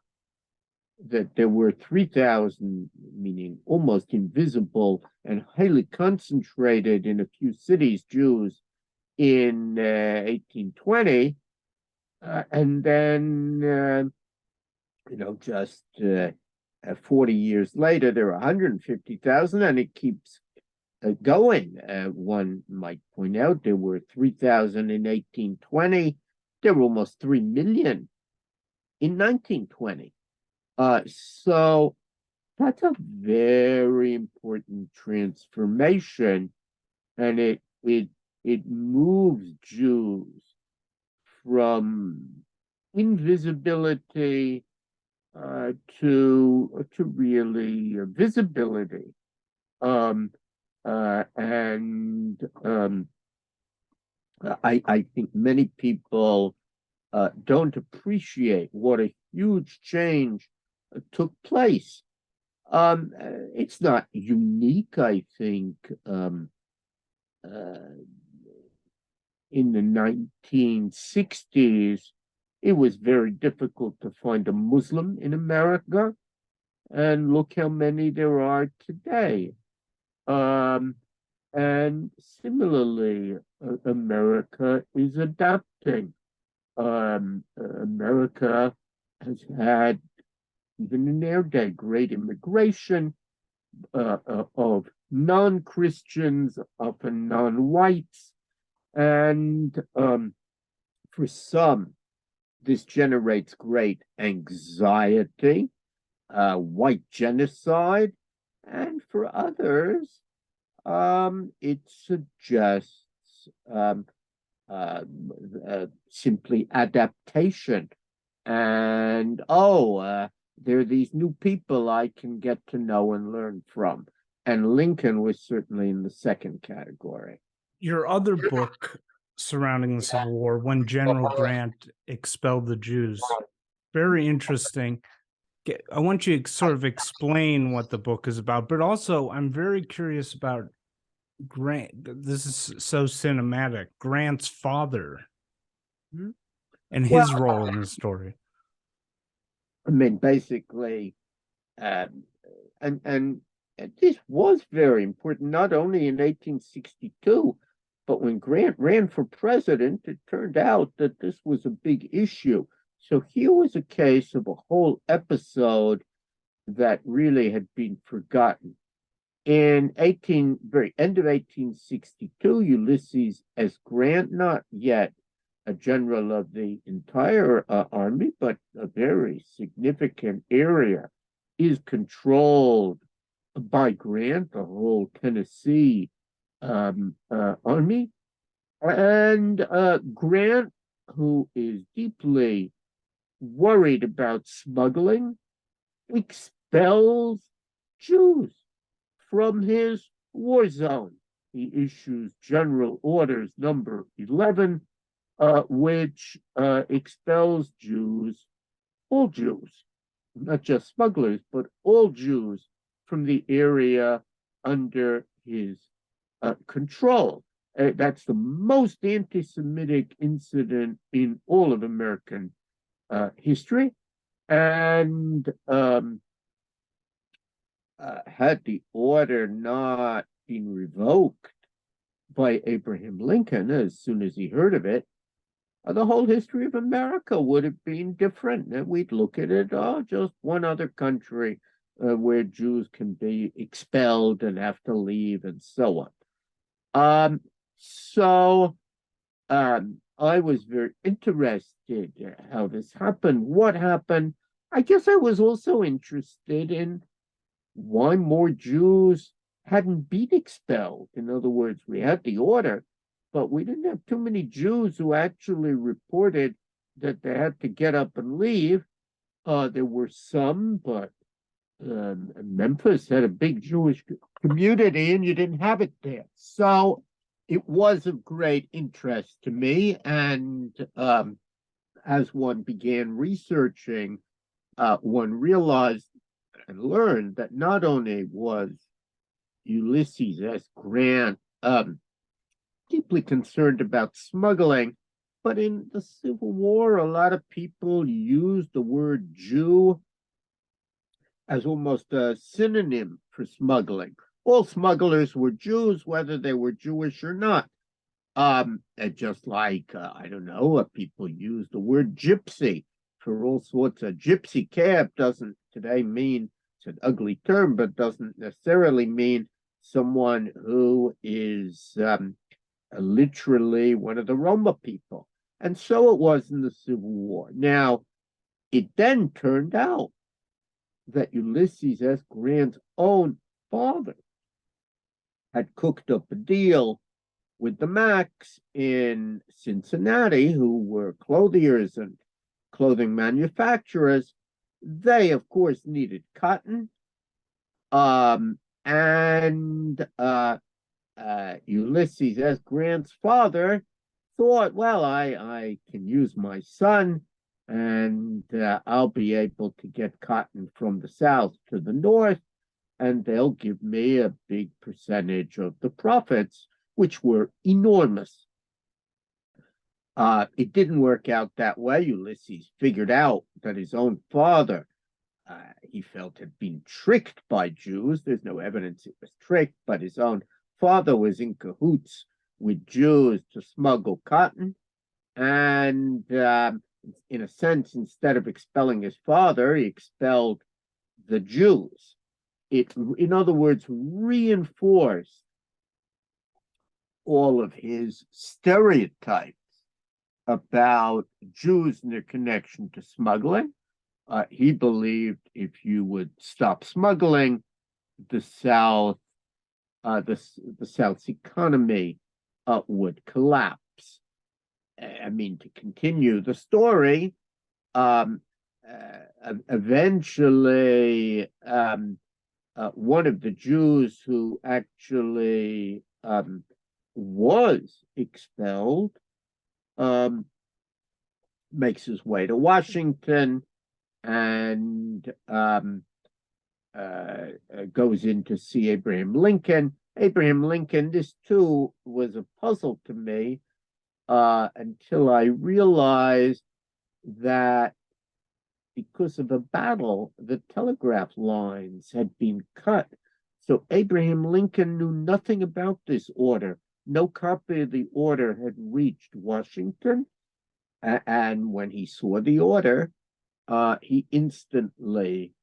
that there were 3,000, meaning almost invisible and highly concentrated in a few cities, Jews in 1820, and then, just 40 years later, there are 150,000, and it keeps going. One might point out there were 3,000 in 1820. There were almost 3 million in 1920. So that's a very important transformation, and it it moves Jews from invisibility to really visibility. I think many people don't appreciate what a huge change took place. It's not unique, I think, in the 1960s. It was very difficult to find a Muslim in America, and look how many there are today. And similarly, America is adapting. America has had, even in their day, great immigration of non-Christians, often non-whites, and for some, this generates great anxiety, white genocide, and for others, it suggests simply adaptation. And there are these new people I can get to know and learn from. And Lincoln was certainly in the second category. Your other book surrounding the Civil War, When General Grant Expelled the Jews, very interesting. I want you to sort of explain what the book is about, but also I'm very curious about Grant. This is so cinematic. Grant's father and his role in the story. I mean, basically, and this was very important, not only in 1862, but when Grant ran for president, it turned out that this was a big issue. So here was a case of a whole episode that really had been forgotten. In very end of 1862, Ulysses S. Grant, not yet a general of the entire army, but a very significant area, is controlled by Grant, the whole Tennessee army. And Grant, who is deeply worried about smuggling, expels Jews from his war zone. He issues General Orders number 11, which expels Jews, all Jews, not just smugglers, but all Jews from the area under his control. That's the most anti-Semitic incident in all of American history. And had the order not been revoked by Abraham Lincoln as soon as he heard of it, the whole history of America would have been different. And we'd look at it, just one other country where Jews can be expelled and have to leave and so on. I was very interested in how this happened, what happened. I guess I was also interested in why more Jews hadn't been expelled. In other words, we had the order, but we didn't have too many Jews who actually reported that they had to get up and leave. There were some, but Memphis had a big Jewish community and you didn't have it there. So it was of great interest to me. And as one began researching, one realized and learned that not only was Ulysses S. Grant deeply concerned about smuggling, but in the Civil War, a lot of people used the word Jew as almost a synonym for smuggling. All smugglers were Jews, whether they were Jewish or not. Just like, I don't know, people use the word gypsy for all sorts of gypsy cab doesn't today mean, it's an ugly term, but doesn't necessarily mean someone who is literally one of the Roma people. And so it was in the Civil War. Now, it then turned out that Ulysses S. Grant's own father had cooked up a deal with the Macs in Cincinnati, who were clothiers and clothing manufacturers. They, of course, needed cotton. And Ulysses S. Grant's father thought, well, I can use my son and I'll be able to get cotton from the south to the north, and they'll give me a big percentage of the profits, which were enormous. It didn't work out that way. Ulysses figured out that his own father, he felt, had been tricked by Jews. There's no evidence it was tricked, but his own father was in cahoots with Jews to smuggle cotton. And in a sense, instead of expelling his father, he expelled the Jews. It, in other words, reinforced all of his stereotypes about Jews and their connection to smuggling. He believed if you would stop smuggling, the South, the South's economy would collapse. I mean, to continue the story, eventually, one of the Jews who actually was expelled makes his way to Washington and goes in to see Abraham Lincoln. Abraham Lincoln, this too was a puzzle to me until I realized that because of a battle, the telegraph lines had been cut. So Abraham Lincoln knew nothing about this order. No copy of the order had reached Washington. And when he saw the order, he instantly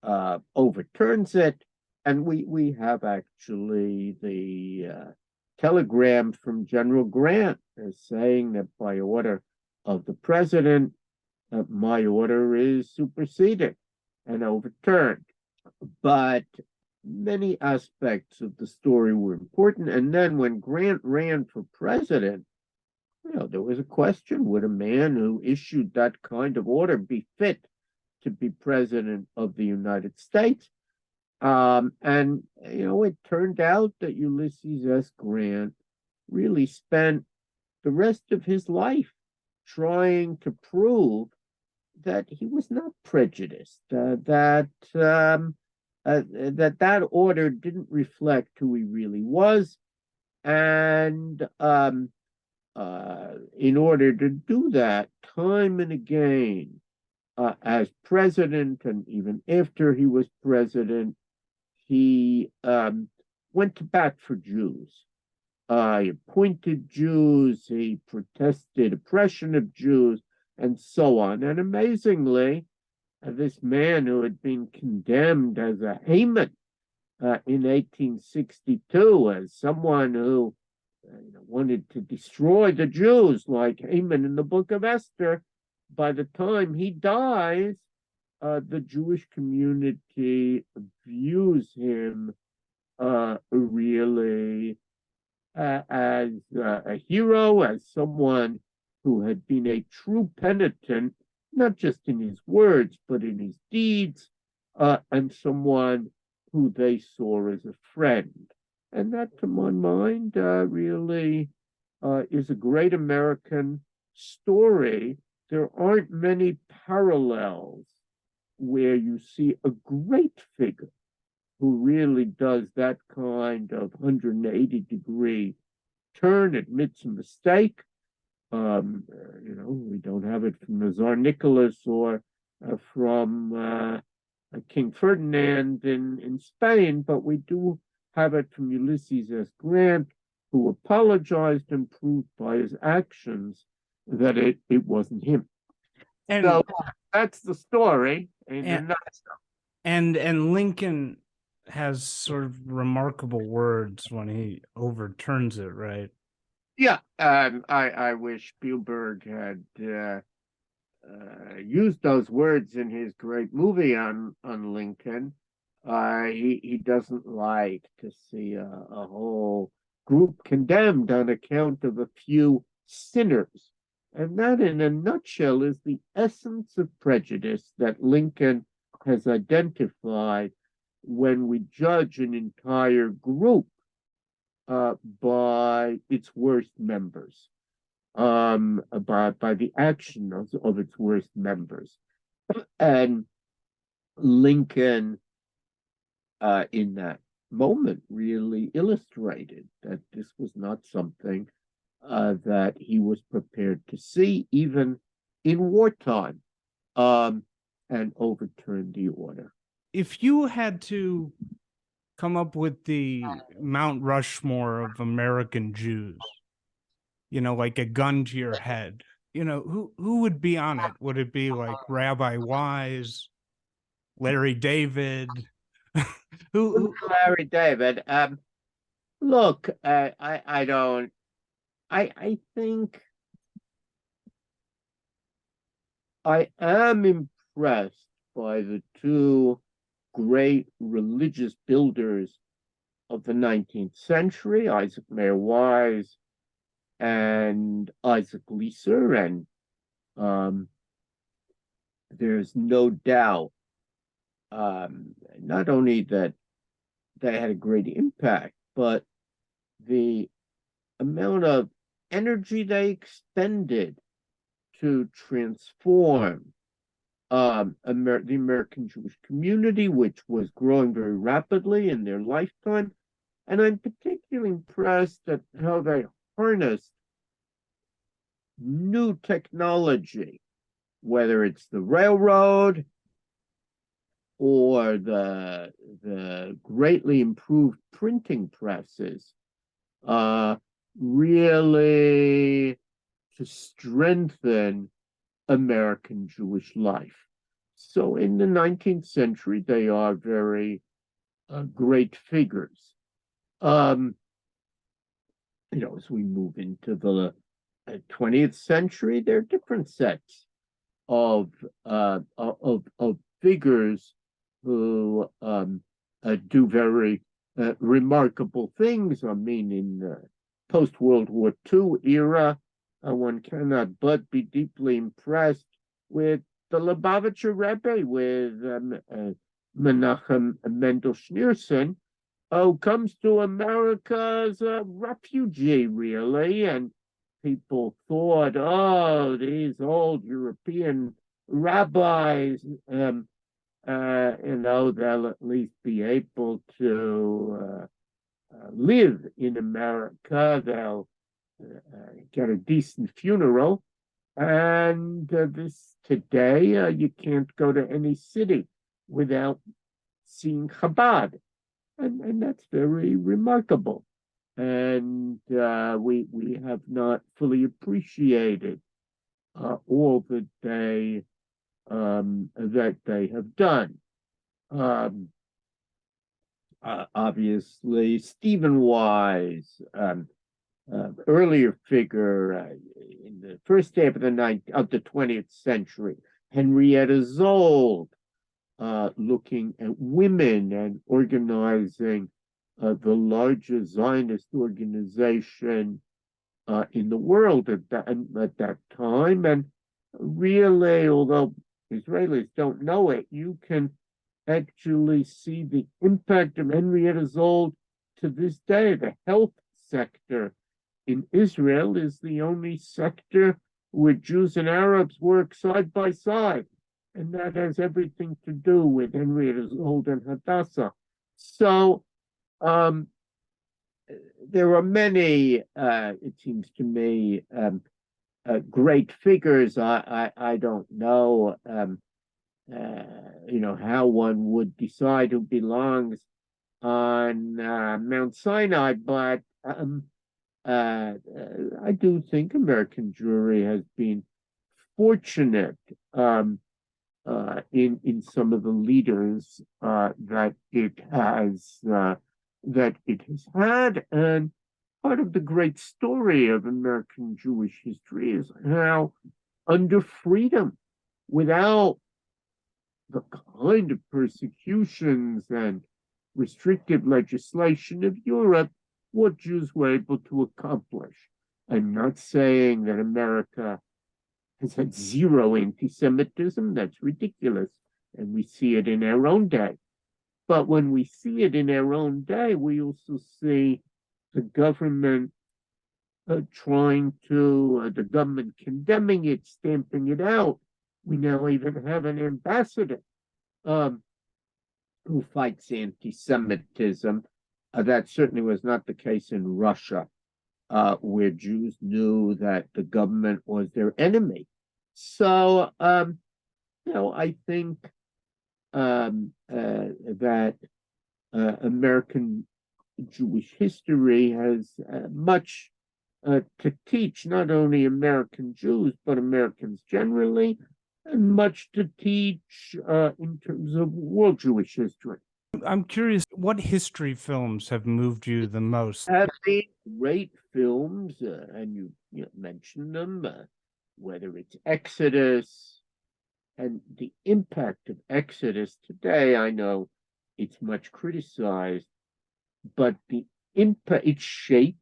overturns it. And we have actually the telegram from General Grant as saying that by order of the president, my order is superseded and overturned. But many aspects of the story were important. And then when Grant ran for president, there was a question, would a man who issued that kind of order be fit to be president of the United States? And it turned out that Ulysses S. Grant really spent the rest of his life trying to prove that he was not prejudiced, that order didn't reflect who he really was, and in order to do that, time and again, as president, and even after he was president, he went to bat for Jews. He appointed Jews, he protested oppression of Jews, and so on. And amazingly, this man who had been condemned as a Haman in 1862, as someone who wanted to destroy the Jews, like Haman in the book of Esther, by the time he dies, the Jewish community views him really as a hero, as someone who had been a true penitent, not just in his words, but in his deeds, and someone who they saw as a friend. And that, to my mind, really is a great American story. There aren't many parallels where you see a great figure who really does that kind of 180-degree turn, admits a mistake. We don't have it from the Tsar Nicholas or from King Ferdinand in Spain, but we do have it from Ulysses S. Grant, who apologized and proved by his actions that it wasn't him. And so that's the story in a nutshell. And Lincoln has sort of remarkable words when he overturns it, right? Yeah, I wish Spielberg had used those words in his great movie on Lincoln. He doesn't like to see a whole group condemned on account of a few sinners. And that, in a nutshell, is the essence of prejudice that Lincoln has identified when we judge an entire group by its worst members, by the action of its worst members. And Lincoln, in that moment, really illustrated that this was not something that he was prepared to see, even in wartime, and overturned the order. If you had to come up with the Mount Rushmore of American Jews, like a gun to your head, who would be on it? Would it be like Rabbi Wise, Larry David? who Larry David? Look, I don't. I think I am impressed by the two great religious builders of the 19th century, Isaac Mayer Wise and Isaac Leeser, and there's no doubt not only that they had a great impact, but the amount of energy they expended to transform the American Jewish community, which was growing very rapidly in their lifetime. And I'm particularly impressed at how they harnessed new technology, whether it's the railroad or the greatly improved printing presses, really to strengthen American Jewish life. So in the 19th century, they are very great figures. As we move into the 20th century, there are different sets of figures who do very remarkable things. I mean, in the post-World War II era, one cannot but be deeply impressed with the Lubavitcher Rebbe, with Menachem Mendel Schneerson, who comes to America as a refugee, really, and people thought, oh, these old European rabbis, they'll at least be able to live in America. They'll get a decent funeral. And this today, you can't go to any city without seeing Chabad. And that's very remarkable. And we have not fully appreciated all that they have done. Obviously, Stephen Wise, earlier figure in the first half of the 20th century, Henrietta Zold, looking at women and organizing the largest Zionist organization in the world at that time. And really, although Israelis don't know it, you can actually see the impact of Henrietta Zold to this day. The health sector in Israel is the only sector where Jews and Arabs work side by side. And that has everything to do with Henrietta Zold and Hadassah. So there are many, it seems to me, great figures. I don't know, how one would decide who belongs on Mount Sinai, but I do think American Jewry has been fortunate in some of the leaders that it has had. And part of the great story of American Jewish history is how under freedom, without the kind of persecutions and restrictive legislation of Europe, what Jews were able to accomplish. I'm not saying that America has had zero anti-Semitism. That's ridiculous. And we see it in our own day. But when we see it in our own day, we also see the government the government condemning it, stamping it out. We now even have an ambassador who fights anti-Semitism. That certainly was not the case in Russia, where Jews knew that the government was their enemy. So, I think that American Jewish history has much to teach, not only American Jews, but Americans generally, and much to teach in terms of world Jewish history. I'm curious, what history films have moved you the most? Have been great films, and you mentioned them, whether it's Exodus, and the impact of Exodus today. I know it's much criticized, but the impact, it shaped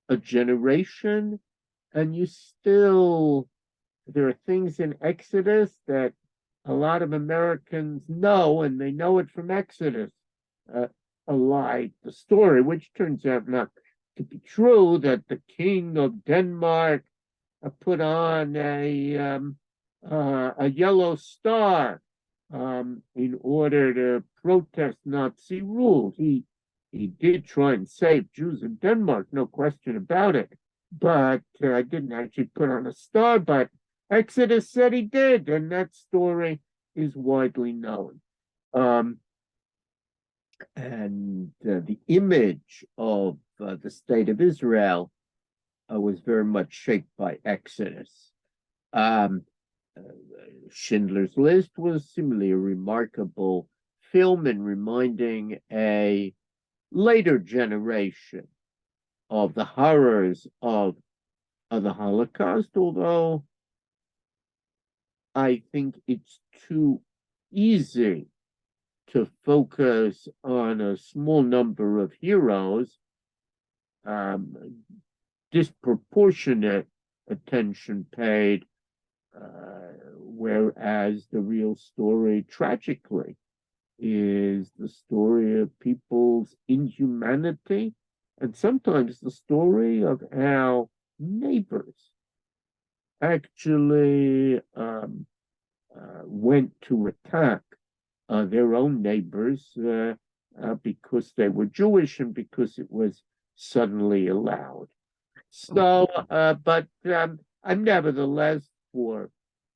a generation, and there are things in Exodus that a lot of Americans know, and they know it from Exodus. Like the story, which turns out not to be true, that the king of Denmark put on a yellow star in order to protest Nazi rule. He did try and save Jews in Denmark, no question about it, but didn't actually put on a star. But Exodus said he did, and that story is widely known. And the image of the state of Israel was very much shaped by Exodus. Schindler's List was similarly a remarkable film in reminding a later generation of the horrors of the Holocaust, although I think it's too easy to focus on a small number of heroes. Disproportionate attention paid, whereas the real story, tragically, is the story of people's inhumanity, and sometimes the story of how neighbors actually went to attack their own neighbors because they were Jewish and because it was suddenly allowed. So, but I'm nevertheless for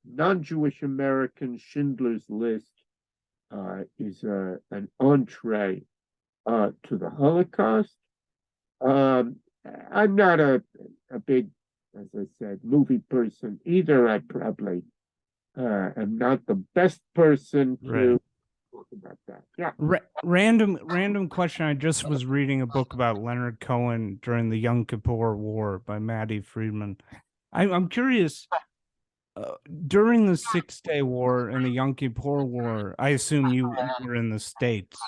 non-Jewish Americans. Schindler's List is an entree to the Holocaust. I'm not a big, as I said, movie person either. I probably am not the best person to talk about that. Yeah. Random question. I just was reading a book about Leonard Cohen during the Yom Kippur War by Maddie Friedman. I'm curious, during the 6-Day War and the Yom Kippur War, I assume you were in the States.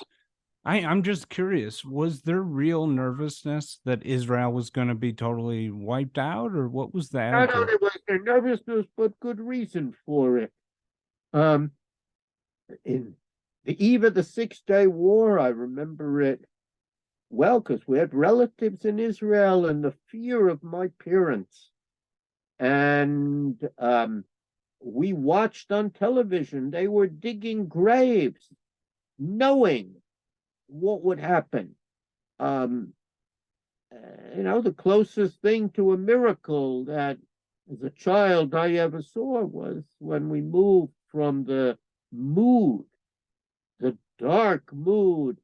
I'm just curious, was there real nervousness that Israel was going to be totally wiped out, or what was the attitude? Not only was there nervousness, but good reason for it. In the eve of the 6-Day War, I remember it well because we had relatives in Israel, and the fear of my parents. And we watched on television, they were digging graves, knowing what would happen. The closest thing to a miracle that as a child I ever saw was when we moved from the dark mood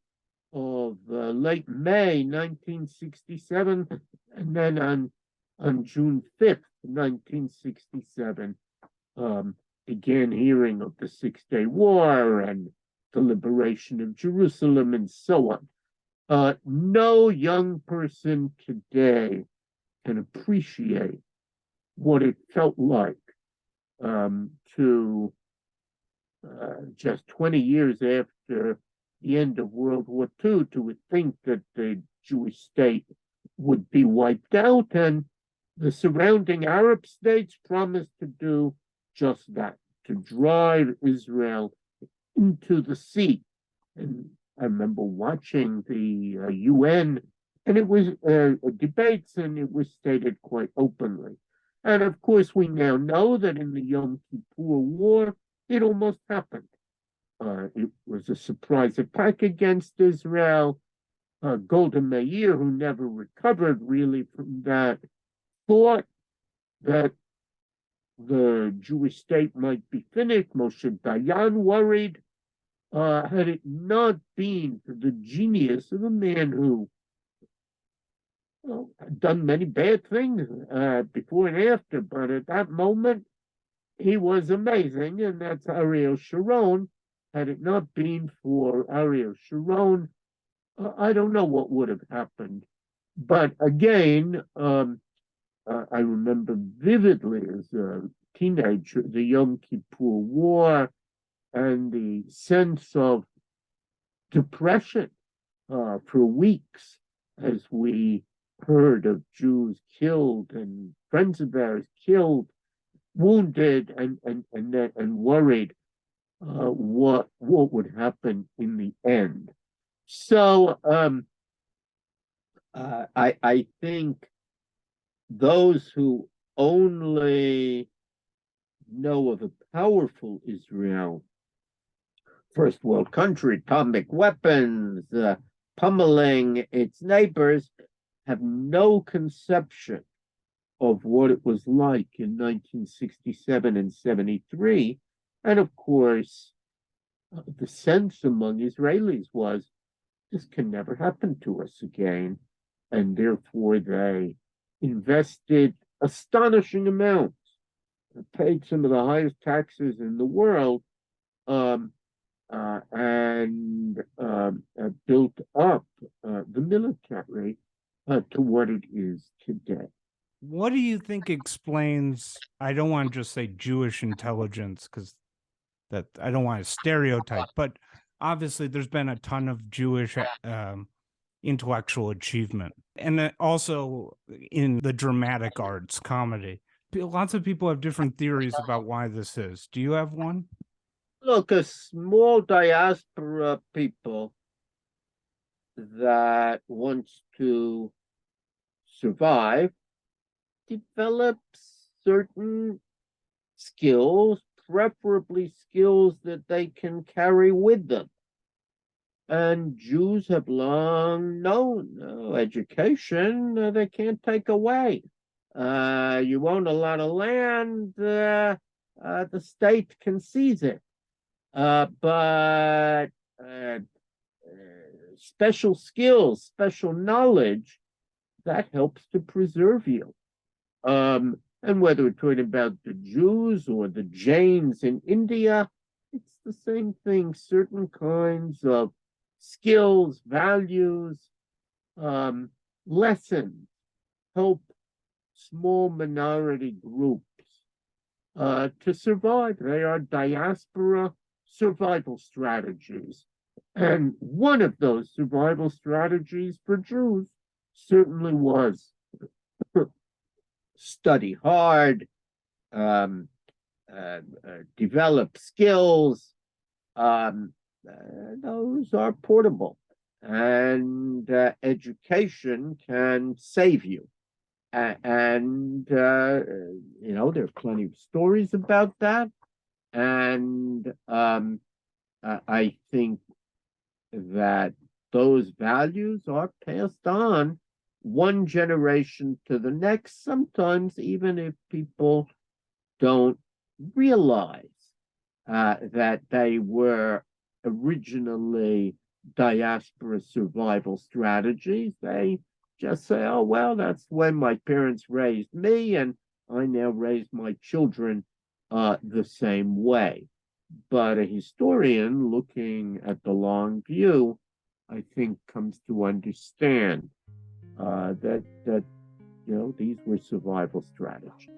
of late May 1967, and then on June 5th, 1967, began hearing of the 6-Day War and the liberation of Jerusalem and so on. No young person today can appreciate what it felt like to just 20 years after the end of World War II to think that the Jewish state would be wiped out, and the surrounding Arab states promised to do just that, to drive Israel into the sea. And I remember watching the UN, and it was debates, and it was stated quite openly. And of course, we now know that in the Yom Kippur War, it almost happened. It was a surprise attack against Israel. Golda Meir, who never recovered really from that, thought that the Jewish state might be finished. Moshe Dayan worried. Had it not been for the genius of a man who had done many bad things before and after, but at that moment, he was amazing, and that's Ariel Sharon. Had it not been for Ariel Sharon, I don't know what would have happened. But again, I remember vividly as a teenager the Yom Kippur War and the sense of depression for weeks as we heard of Jews killed and friends of theirs killed, wounded, and worried what would happen in the end. So I think those who only know of a powerful Israel, first world country, atomic weapons, pummeling its neighbors, have no conception of what it was like in 1967 and 73. And of course, the sense among Israelis was, this can never happen to us again. And therefore, they invested astonishing amounts, paid some of the highest taxes in the world, and built up the military to what it is today. What do you think explains, I don't want to just say Jewish intelligence, because that I don't want to stereotype, but obviously there's been a ton of Jewish intellectual achievement. And also in the dramatic arts, comedy. Lots of people have different theories about why this is. Do you have one? Look, a small diaspora people that wants to survive develops certain skills, preferably skills that they can carry with them. And Jews have long known education they can't take away. You own a lot of land, the state can seize it. But special skills, special knowledge, that helps to preserve you. And whether we're talking about the Jews or the Jains in India, it's the same thing. Certain kinds of skills, values, lessons help small minority groups to survive. They are diaspora survival strategies. And one of those survival strategies for Jews certainly was study hard, develop skills. Those are portable, and education can save you. And there are plenty of stories about that. And I think that those values are passed on one generation to the next, sometimes even if people don't realize that they were originally diaspora survival strategies. They just say, oh, well, that's when my parents raised me, and I now raise my children the same way. But a historian looking at the long view, I think, comes to understand that these were survival strategies.